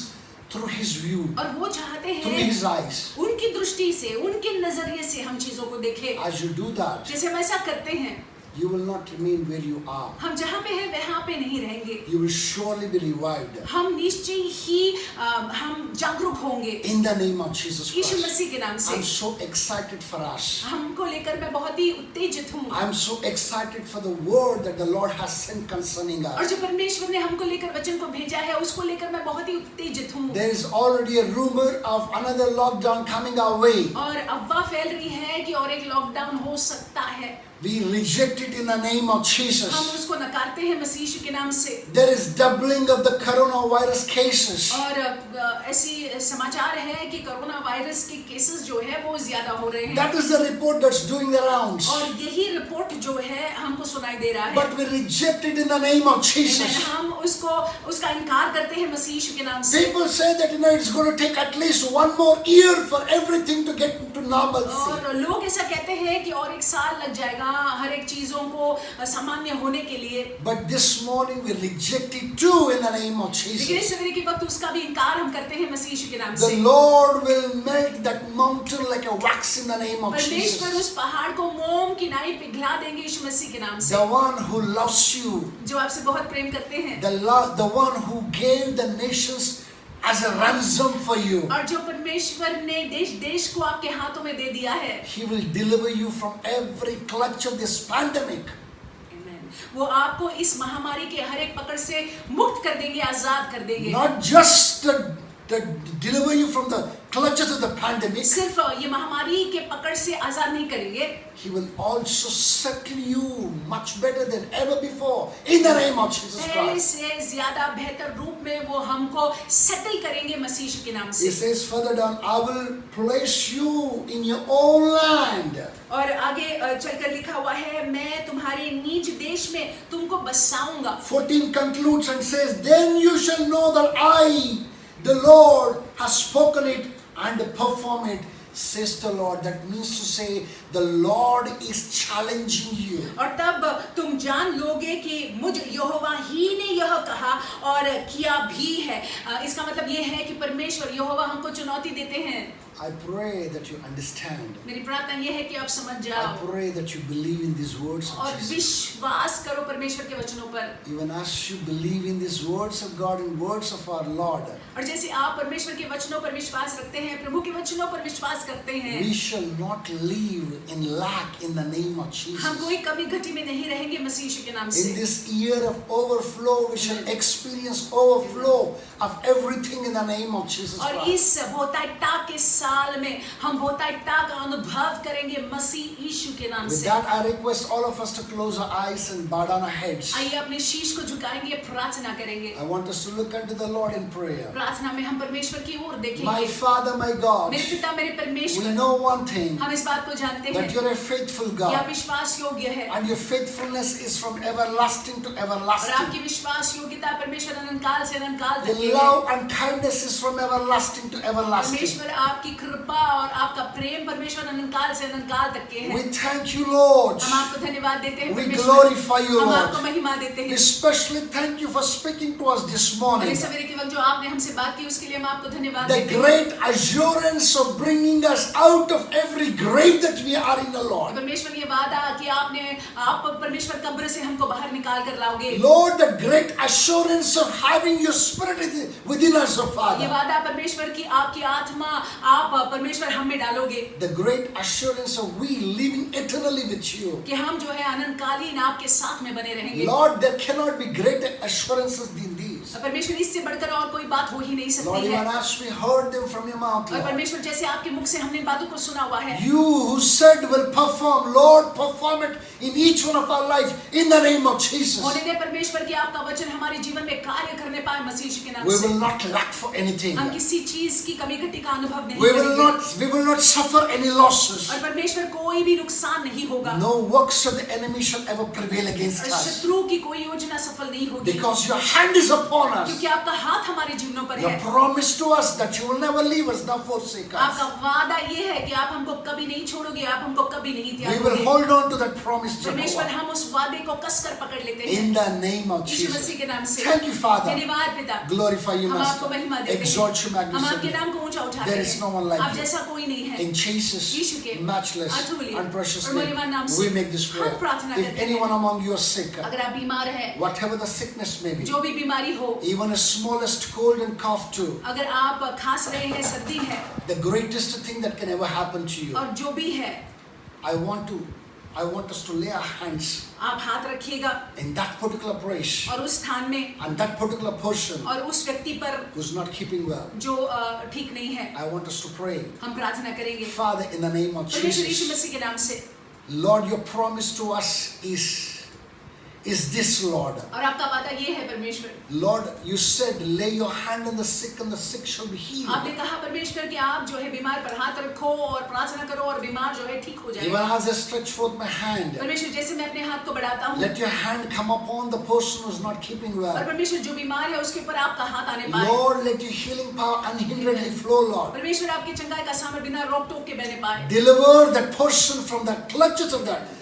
through His view, और वो चाहते through हैं His eyes. उनकी दृष्टि से, उनके नजरिए से हम चीजों को देखें। As you do that, जैसे हम ऐसा करते हैं you will not remain where you are. हम जहाँ पे हैं वहाँ पे नहीं रहेंगे। You will surely be revived. हम निश्चय ही हम जागरूक होंगे In the name of Jesus Yeshu Christ. मसीह के नाम से। I'm so excited for us. हमको लेकर मैं बहुत ही उत्तेजित हूँ I'm so excited for the word that the Lord has sent concerning और us. जो परमेश्वर ने हमको लेकर वचन को भेजा है उसको लेकर मैं बहुत ही उत्तेजित हूँ। There is already a rumor of another lockdown coming our way. और अफवाह फैल रही है कि और एक लॉकडाउन हो सकता है। We reject it in the name of हम Jesus. उसको नकारते हैं मसीह यीशु के नाम से। There is doubling of the coronavirus cases. और ऐसी समाचार है कि कोरोना वायरस के केसेस जो है वो ज्यादा हो रहे हैं That is the report that's doing the rounds. और यही रिपोर्ट जो है हमको सुनाई दे रहा है। But we reject it in the name of Jesus. हम उसका इनकार करते हैं मसीह यीशु के नाम से। People say that it's going to take at least one more year for everything to get into normalcy. और लोग ऐसा कहते हैं कि और एक साल लग जाएगा हर एक चीजों को सामान्य होने के लिए। But this morning we reject it too in the name of लेकिन Jesus. इस सवेरे के वक्त उसका भी इनकार हम करते हैं मसीह यीशु के नाम The से। Lord will melt that mountain like a wax in the name of परमेश्वर Jesus. उस पहाड़ को मोम की नाई पिघला देंगे यीशु मसीह के नाम से। The one who loves you, जो आपसे बहुत प्रेम करते हैं the one who gave the nations as a ransom for you. और जो परमेश्वर ने देश को आपके हाथों में दे दिया है। He will deliver you from every clutch of this pandemic. वो आपको इस महामारी के हर एक पकड़ से मुक्त कर देंगे, आजाद कर देंगे। Not just to deliver you from the clutches of the pandemic. सिर्फ ये महामारी के पकड़ से आजाद नहीं करेंगे। He will also settle you much better than ever before in the name of Jesus पहले Christ. से ज्यादा बेहतर रूप में वो हमको सेटल करेंगे मसीह यीशु के नाम He से। says further down, I will place you in your own land. और आगे चलकर लिखा हुआ है मैं तुम्हारे निज देश में तुमको बसाऊंगा। 14 concludes and says, then you shall know that I, the Lord, has spoken it and perform it, says the Lord. That means to say, the Lord is challenging you. और तब तुम जान लोगे कि मुझ यहोवा ही ने यह कहा और किया भी है। इसका मतलब ये है कि परमेश्वर यहोवा हमको चुनौती देते हैं। I pray that you understand. मेरी प्रार्थना ये है कि आप समझ I जाओ pray that you believe in these words और of Jesus. विश्वास करो परमेश्वर के वचनों पर। Even as you believe in these words of God and words of our Lord, और जैसे आप परमेश्वर के वचनों पर विश्वास रखते हैं, प्रभु के वचनों पर विश्वास करते हैं, we shall not live in lack in the name of Jesus. हम कोई कमी घटी में नहीं रहेंगे मसीह यीशु के नाम से। In this year of overflow, we shall experience overflow of everything in the name of Jesus और Christ. इस बहुतायता के साल में हम बहुतायता का अनुभव करेंगे मसीह यीशु के नाम With से। that, I request all of us to close our eyes and bow down our heads. आइए अपने शीश को झुकाएंगे, प्रार्थना करेंगे। I want us to look unto the Lord in prayer. प्रार्थना में हम परमेश्वर की ओर My देखेंगे। Father, my God, मेरे पिता, मेरे we परमेश्वर, know one thing, हम इस बात को जानते that हैं you're a faithful कि आप God, विश्वास योग्य है and your faithfulness is from everlasting to और everlasting. आपकी विश्वास योग्यता परमेश्वर अनंत काल से अनंत काल तक की Your है। love and kindness is from everlasting to everlasting. परमेश्वर आपकी कृपा और आपका प्रेम परमेश्वर अनंत काल से अनंत काल तक के We हैं। thank you, Lord. हम आपको धन्यवाद देते हैं We परमेश्वर। glorify you, हम Lord. आपको महिमा देते We हैं। especially thank you for speaking to us this और morning. इस सवेरे के वक्त जो आपने हमसे बात की उसके लिए हम आपको धन्यवाद The देते हैं। great assurance of bringing us out of every every grave that we are in the Lord. परमेश्वर ये वादा कि आप परमेश्वर कब्र से हमको बाहर निकाल कर लाओगे। Lord, the great assurance of having your spirit within us, O ये Father. वादा परमेश्वर की आपकी आत्मा आप परमेश्वर हम में डालोगे The great assurance of we living eternally with you. कि हम जो है अनंतकालीन आपके साथ में बने रहेंगे। Lord, there cannot be greater assurances than these. परमेश्वर इससे बढ़कर और कोई बात हो ही नहीं Lord, सकती even है। as we heard them from your mouth, और Lord. परमेश्वर जैसे आपके मुख से हमने इन बातों को सुना हुआ है, You who said will perform, Lord, perform it in each one of our lives in the name of Jesus. होने दे परमेश्वर की आपका वचन हमारे जीवन में कार्य करने पाए मसीह यीशु के नाम We से। will not lack for anything. हम किसी चीज की कमी घटी का अनुभव नहीं We will करेंगे not suffer any losses. और परमेश्वर कोई भी नुकसान नहीं होगा। No works of the enemy shall ever prevail against us. शत्रु की कोई योजना सफल नहीं होगी Because your hand is upon us. क्योंकि आपका हाथ हमारे जीवनों पर Your है। promise to us that you will never leave us nor forsake आपका us. वादा ये है कि आप हमको कभी नहीं छोड़ोगे, आप हमको कभी नहीं We will त्यागोगे। hold on to that promise, परमेश्वर Jehovah. हम उस वादे को कसकर पकड़ लेते हैं In the name of Yeshu Jesus. मसीह के नाम से। Thank you, Father. धन्यवाद पिता। Glorify you, हम आपको Master. महिमा देते Exalt you, हैं। हम magnify आपके you. नाम को ऊंचा उठाते There is no one हैं। like आप you. जैसा कोई नहीं है। In Jesus' यीशु के matchless अतुल्य and precious और मूल्यवान नाम name, से we make this हम prayer. प्रार्थना If करते हैं। anyone among you is sick, अगर आप बीमार हैं, whatever the sickness may be, जो भी बीमारी हो, even a smallest cold and cough too, अगर आप खांस रहे हैं, सर्दी है the greatest thing that can ever happen to you, और जो भी है, I want us to lay our hands आप हाथ रखिएगा in that particular place और उस स्थान में and that particular person और उस व्यक्ति पर who's not keeping well. जो ठीक नहीं है, I want us to pray. हम प्रार्थना करेंगे। Father, in the name of परमेश्वर यीशु Jesus, मसीह के नाम से। Lord, your promise to us is this, Lord. और आपका वादा ये है परमेश्वर, Lord, you said, lay your hand on the sick and the sick shall be healed. आपने कहा परमेश्वर कि आप जो है बीमार पर हाथ रखो और प्रार्थना करो और बीमार जो है ठीक हो Even जाएगा। as I stretch forth my hand, परमेश्वर जैसे मैं अपने हाथ को बढ़ाता हूँ let your hand come upon the person who's not keeping और well. परमेश्वर जो बीमार है उसके ऊपर आपका हाथ आने पाए। Lord, let your healing power unhinderedly flow, Lord. परमेश्वर आपकी चंगाई का सामर्थ बिना रोक टोक के बहने पाए। Deliver that person from the clutches of that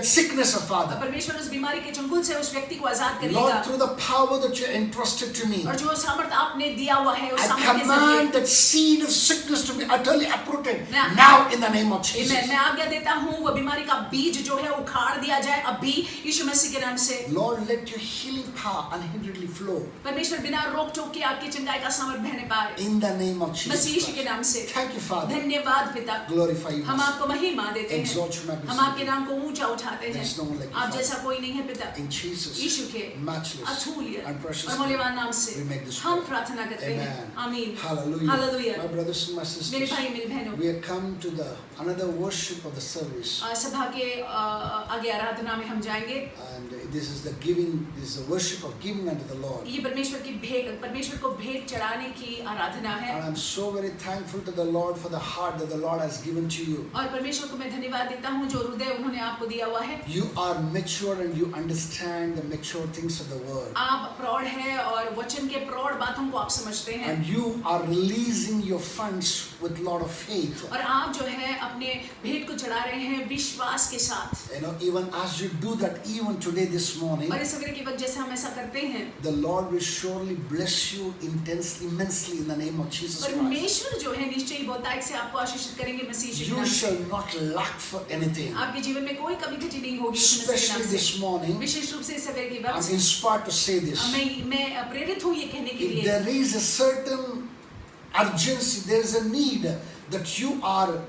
sickness, of और Father. परमेश्वर उस बीमारी के चंगुल से उस व्यक्ति को आजाद करेगा Lord, through the power that you entrusted to me, और जो सामर्थ आपने दिया हुआ है उस I सामर्थ के command जरिए that seed of sickness to be utterly uprooted Now- now in the name of Jesus. मैं आज्ञा देता हूँ वो बीमारी का बीज जो है उखाड़ दिया जाए अभी यीशु मसीह के नाम से। Lord, let your healing power unhinderedly flow परमेश्वर बिना रोक टोक के आपकी चंगाई का सामर्थ बहने पाए in the name of Masih Jesus यीशु के Christ. नाम से। Thank you, Father. धन्यवाद पिता, Glorify you. हम Master. आपको महिमा देते Exalt हैं, you, magnify हम आपके you. नाम को ऊंचा उठाते हैं। There is no one like you, आप Father. जैसा कोई नहीं है पिता, In Jesus' यीशु के matchless अतुल्य and precious और name, मूल्यवान नाम से we make this हम prayer. प्रार्थना करते हैं। Amen. आमीन। Hallelujah. Hallelujah. My brothers and my मेरे sisters, भाई मेरी बहनों, we have come to the another worship of the service, सभा के आगे आराधना में हम जाएंगे। and this is the giving. This is the worship of giving unto the Lord. ये परमेश्वर की भेंट, परमेश्वर को भेंट चढ़ाने की आराधना है And I'm so very thankful to the Lord for the heart that the Lord has given to you. और परमेश्वर को मैं धन्यवाद देता हूँ जो हृदय उन्होंने आपको दिया हुआ है। You are mature and you understand the mature things of the word. आप प्रौढ़ हैं और वचन के प्रौढ़ बातों को आप समझते हैं And you are releasing your funds with lot of faith. और आप जो है अपने भेंट को चढ़ा रहे हैं विश्वास के साथ। You know, even as you do that, even today this morning, और इस सवेरे के वक्त जैसे हम ऐसा करते हैं, the Lord will surely bless you intensely, immensely in the name of Jesus Christ. परमेश्वर जो है निश्चय ही बहुतायत से आपको आशीषित करेंगे मसीह यीशु के You नाम से। shall not lack for anything. आपके जीवन में कोई कमी घटी नहीं होगी यीशु मसीह के Especially नाम से। this morning, विशेष रूप से इस सवेरे के I'm वक्त inspired to say this. मैं प्रेरित हूँ ये कहने के If लिए there is a certain urgency, there is a need that you are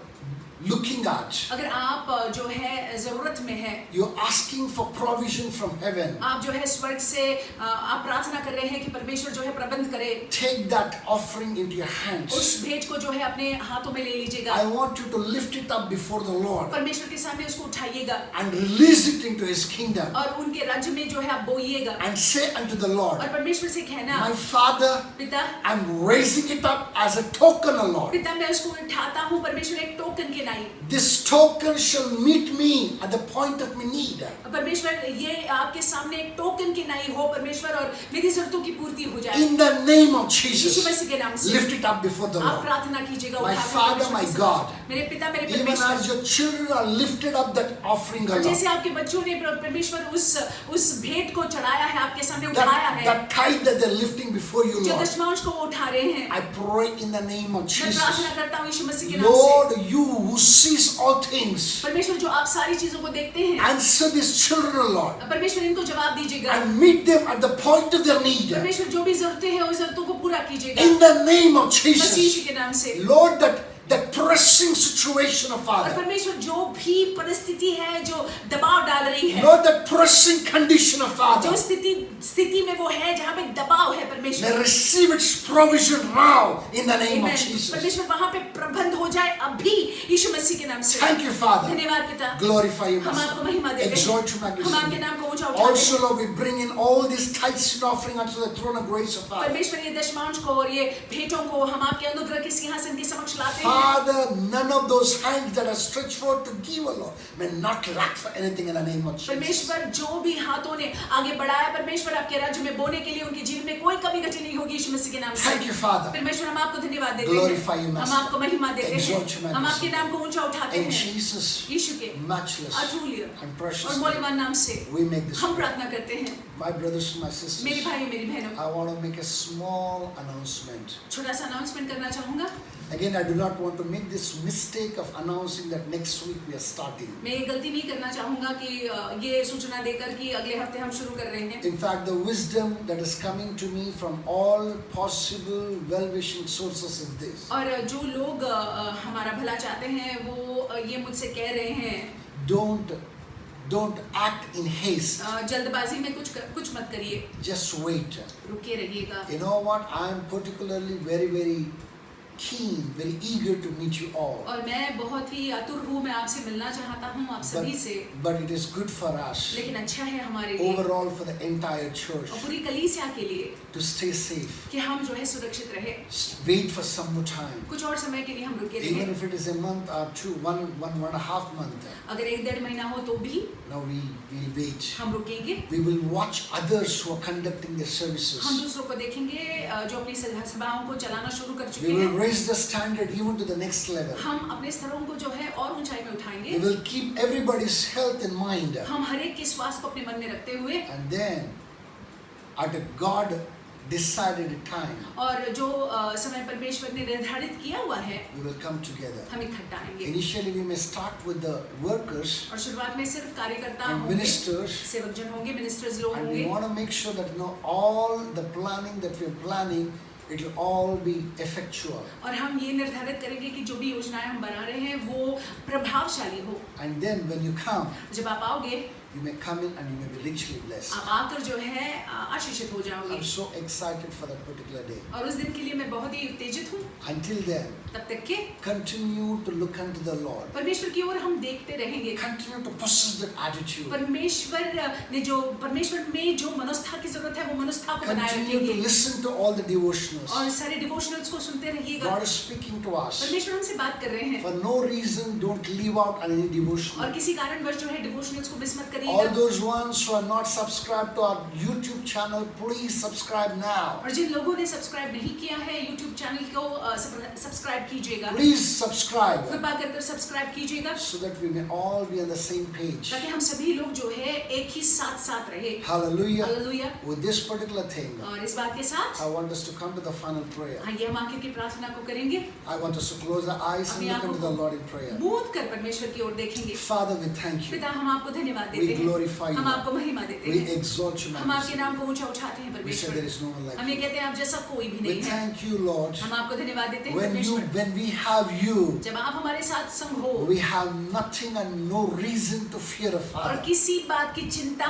looking at. अगर आप जो है जरूरत में है, You're asking for provision from heaven. आप जो है स्वर्ग से आप प्रार्थना कर रहे हैं कि परमेश्वर जो है प्रबंध करे, Take that offering into your hands. उस भेंट को जो है अपने हाथों में ले लीजिएगा। I want you to lift it up before the Lord परमेश्वर के सामने उसको उठाइएगा and release it into His kingdom और उनके राज्य में जो है आप बोइएगा and say unto the Lord, और परमेश्वर से कहना, my Father, पिता I'm raising it up as a token, O Lord. पिता मैं उसको उठाता हूँ परमेश्वर एक टोकन के नाई। This token shall meet me at the point of my need. परमेश्वर ये आपके सामने एक टोकन की नाई हो परमेश्वर और मेरी जरूरतों की पूर्ति हो जाए In the name of Yeshu Jesus, मसीह के नाम से। lift it up before the आप Lord. प्रार्थना कीजिएगा My उठाकर Father, परमेश्वर my के सामने। God, मेरे पिता मेरे Even परमेश्वर, as your children are lifted up that offering, O और Lord, जैसे आपके बच्चों ने परमेश्वर उस भेंट को चढ़ाया है आपके सामने उठाया है, that tithe that they're lifting before you, जो Lord, दशमांश को वो उठा रहे हैं, I pray in the name of मैं Jesus, प्रार्थना करता हूँ यीशु मसीह के नाम से। Lord, you who sees all things, परमेश्वर जो आप सारी चीजों को देखते हैं, answer these children, O Lord, परमेश्वर इनको जवाब दीजिएगा, and meet them at the point of their need. परमेश्वर जो भी जरूरतें हैं उन जरूरतों को पूरा कीजिएगा In the name of Masih Jesus, के नाम से। Lord, that pressing situation of और Father, परमेश्वर जो भी परिस्थिति है जो दबाव डाल रही है, Lord, that pressing condition of जो Father, स्थिति में वो है जहाँ पे दबाव है, may परमेश्वर receive its provision now in the name of Amen. Jesus. परमेश्वर वहाँ पे प्रबंध हो जाए अभी यीशु मसीह के नाम से। Thank you, Father. धन्यवाद पिता, Glorify you, हम आपको Master. महिमा देते Exalt you, हैं, हम magnify आपके you. नाम को ऊंचा उठाते Also, हैं। Lord, we bring in all these tithes and offering unto the throne of grace of Father. परमेश्वर ये दशमांश को और ये भेंटों को हम आपके अनुग्रह के सिंहासन के समक्ष लाते हैं। Father, none of those hands that are stretched forth to give, O Lord, may not lack for anything in the name of Jesus. परमेश्वर जो भी हाथों ने आगे बढ़ाया, परमेश्वर आपके राज्य में बोने के लिए उनके जीवन में कोई कमी घटी नहीं होगी यीशु मसीह के नाम से। Thank you, Father. परमेश्वर हम आपको धन्यवाद देते Glorify you, हैं, हम Master. आपको महिमा देते Exalt you, हैं, हम Majesty. आपके नाम को ऊंचा उठाते In हैं Jesus' यीशु के matchless अतुल्य and precious और name, मौल्यवान नाम से we make this हम prayer. प्रार्थना करते हैं। My brothers and my sisters, मेरे भाई मेरी बहनों, I want to make a small announcement. छोटा सा अनाउंसमेंट करना चाहूंगा। Again, I do not want to make this mistake of announcing that next week we are starting. मैं ये गलती नहीं करना चाहूंगा कि ये सूचना देकर कि अगले हफ्ते हम शुरू कर रहे हैं। In fact, the wisdom that is coming to me from all possible well-wishing sources is this. और जो लोग हमारा भला चाहते हैं वो ये मुझसे कह रहे हैं, Don't act in haste. जल्दबाजी में कुछ मत करिए, Just wait. रुके रहिएगा। You know what? I am particularly very keen, very eager to meet you all. और मैं बहुत ही आतुर हूँ, मैं आपसे मिलना चाहता हूँ आप सभी से। But it is good for us, लेकिन अच्छा है हमारे लिए overall for the entire church, और पूरी कलीसिया के लिए to stay safe. कि हम जो है सुरक्षित रहे, Wait for some more time. कुछ और समय के लिए हम रुके Even रहे। if it is a month or two, one and a half month, अगर 1-1.5 महीना हो तो भी now we will wait. हम रुकेंगे। We will watch others who are conducting their services. हम दूसरों को देखेंगे जो अपनी सभाओं को चलाना शुरू कर चुके We will हैं। raise the standard even to the next level. हम अपने स्तरों को जो है और ऊंचाई में We उठाएंगे। will keep everybody's health in mind. हम हर एक के स्वास्थ्य को अपने मन में रखते हुए And then, at a God decided time, और जो समय परमेश्वर ने निर्धारित किया हुआ है we will come together. हम इकट्ठा आएंगे। Initially, we may start with the workers और शुरुआत में सिर्फ कार्यकर्ता and होंगे, ministers, सेवक जन होंगे, मिनिस्टर्स लोग and we होंगे want to make sure that all the planning that we are planning, it will all be effectual. और हम ये निर्धारित करेंगे कि जो भी योजनाएं हम बना रहे हैं वो प्रभावशाली हो। And then, when you come, जब आप आओगे you may come in and you may be richly blessed. आप आकर जो है आशीषित हो जाओगे। I'm so excited for that particular day. और उस दिन के लिए मैं बहुत ही उत्तेजित हूँ। Until then, तब तक के continue to look unto the Lord. परमेश्वर की ओर हम देखते रहेंगे। Continue to possess that attitude. परमेश्वर में जो मनोस्था की जरूरत है वो मनोस्था को बनाए Continue to रखेंगे listen to all the devotionals. और सारे डिवोशनल्स को सुनते रहिएगा। God is speaking to us. परमेश्वर हमसे बात कर रहे हैं For no reason, don't leave out on any और devotional. किसी कारणवश जो है डिवोशनल्स को मिस मत All करिएगा। those ones who are not subscribed to our YouTube channel, please subscribe now. और जिन लोगों ने सब्सक्राइब नहीं किया है YouTube चैनल को सब्सक्राइब कीजिएगा। Please subscribe कृपा कर सब्सक्राइब कीजिएगा so that we may all be on the same page. ताकि हम सभी लोग जो है एक ही साथ रहे। Hallelujah. Hallelujah. With this particular thing, और इस बात के साथ I want us to come to the final prayer. आइए हम आखिर की प्रार्थना को करेंगे। I want us to close our eyes and अपनी look आंखों unto the को Lord in prayer. मूंद कर परमेश्वर की ओर देखेंगे। Father, we thank you. पिता हम आपको धन्यवाद We देते glorify हैं, you. हम आपको महिमा देते We हैं, exalt you, हम आपके majesty. नाम को ऊंचा उठाते हैं We say परमेश्वर। there is no one like हम ये you. कहते हैं आप जैसा कोई भी We नहीं है। thank you, Lord. हम आपको धन्यवाद देते हैं When परमेश्वर। we have you, जब आप हमारे साथ संग हो we have nothing and no reason to fear of और Father. किसी बात की चिंता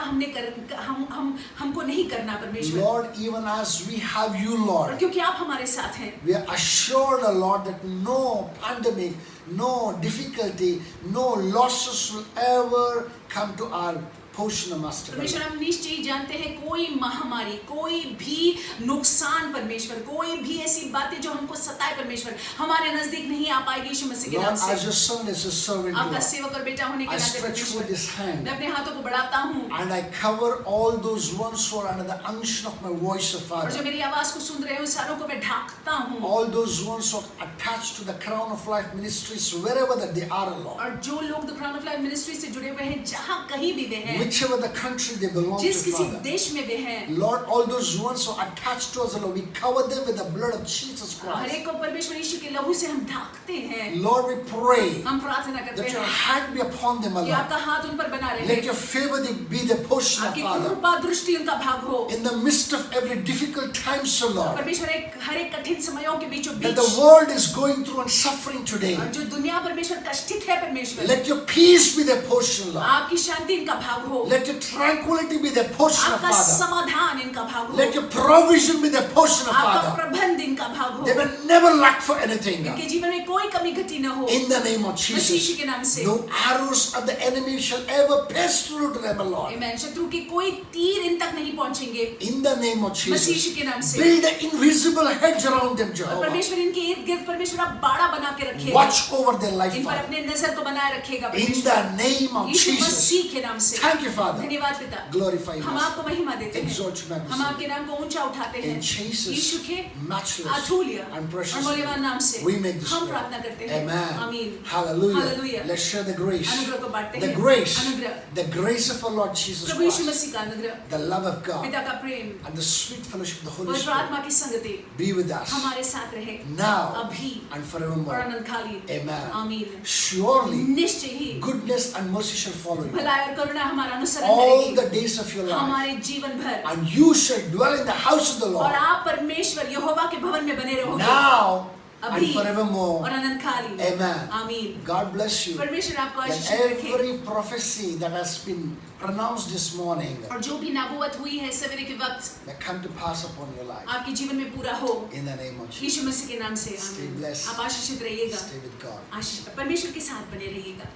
हमको नहीं करना परमेश्वर। Lord, even as we have you, और Lord, क्योंकि आप हमारे साथ हैं, we are assured, Lord, that no pandemic, no difficulty, no losses will ever come to our portion, Master. परमेश्वर हम निश्चय ही जानते हैं कोई महामारी, कोई भी नुकसान परमेश्वर, कोई भी ऐसी बातें जो हमको सताए परमेश्वर हमारे नजदीक नहीं आ पाएगी यीशु मसीह के नाम Lord, as से। your son, as your servant, आपका Lord, सेवक और बेटा होने के I नाते stretch forth परमेश्वर this hand मैं अपने हाथों को बढ़ाता हूँ and I cover all those ones who are under the unction of my voice, of और जो Father. मेरी आवाज को सुन रहे हैं उन सारों को मैं ढांकता हूँ All those ones who are attached to the Crown of Life ministries, wherever that they are, Lord. और जो लोग the crown of life ministry से जुड़े हुए हैं जहाँ कहीं भी वे हैं whichever the country they belong to, जिस किसी Father. देश में वे हैं, Lord, all those ones who are attached to us, Lord, we cover them with the blood of Jesus her Christ. एक को परमेश्वर यीशु के लहू से हम ढाकते हैं। Lord, we pray हम प्रार्थना करते that your हैं hand be upon them, कि Lord. आपका हाथ उन पर बना रहे, Let your favor be the portion of आपकी Father. कृपा दृष्टि उनका भाग हो। In the midst of every difficult time, so Lord, परमेश्वर हर एक कठिन समयों के बीचों that beach the world is going through and suffering today, और जो दुनिया परमेश्वर कष्टित है परमेश्वर, let your peace be the portion, Lord. आपकी शांति इनका भाग हो, Let your tranquility be the portion of आपका Father. समाधान इनका भाग हो, Let your provision be the portion of आपका Father. प्रबंध इनका भाग हो, They will never lack for anything. इनके जीवन में कोई कमी घटी न हो। In the name of Masih Yeshu Jesus, के नाम से no arrows of the enemy shall ever pass through to them, Lord. आमीन। शत्रु के कोई तीर इन तक नहीं पहुंचेंगे। In the name of Masih Jesus, यीशु के नाम से build an invisible hedge around them, और Jehovah. परमेश्वर इनके इर्द गिर्द परमेश्वर आप बाड़ा बना के रखिएगा, Watch over their life, इन पर Father. अपने नजर को बनाए रखिएगा In परमेश्वर, the name of Yeshu Jesus. मसीह के नाम से। Thank you, Father. धन्यवाद पिता, Glorify हम you. आपको महिमा देते हैं, Exalt you, हम magnify आपके नाम को ऊंचा उठाते हैं, In Jesus' यीशु के matchless अतुल्य and precious और मूल्यवान नाम से we make this हम prayer. प्रार्थना करते हैं। Amen. आमीन। Hallelujah. Hallelujah. Let's share the grace. अनुग्रह को बांटते The हैं। grace. अनुग्रह, The grace of our Lord Jesus Prabhu Yeshu Christ. मसीह का अनुग्रह, The love of God. पिता का प्रेम, And the sweet fellowship of the Holy पवित्र Spirit आत्मा की संगति be with us हमारे साथ रहे now अभी and और forevermore. अनंतकालीन। Amen. आमीन। Surely निश्चय ही goodness and mercy shall follow you भलाई और करुणा हमारा अनुसरण all करेगी the days of your life, हमारे जीवन भर, and you shall dwell in the house of the और Lord आप परमेश्वर यहोवा के भवन में बने रहोगे now and अभी और forevermore. अनंतकालीन। Amen. आमीन। God bless you. परमेश्वर आपको That आशीष रखे every prophecy that has been pronounced this morning और जो भी नबूवत हुई है सवेरे के वक्त may come to pass upon your life आपके जीवन में पूरा हो, in the name of Jesus. यीशु मसीह के नाम से। Stay आमीन। blessed. आप आशीषित रहिएगा, Stay with God. आशीष परमेश्वर के साथ बने रहिएगा।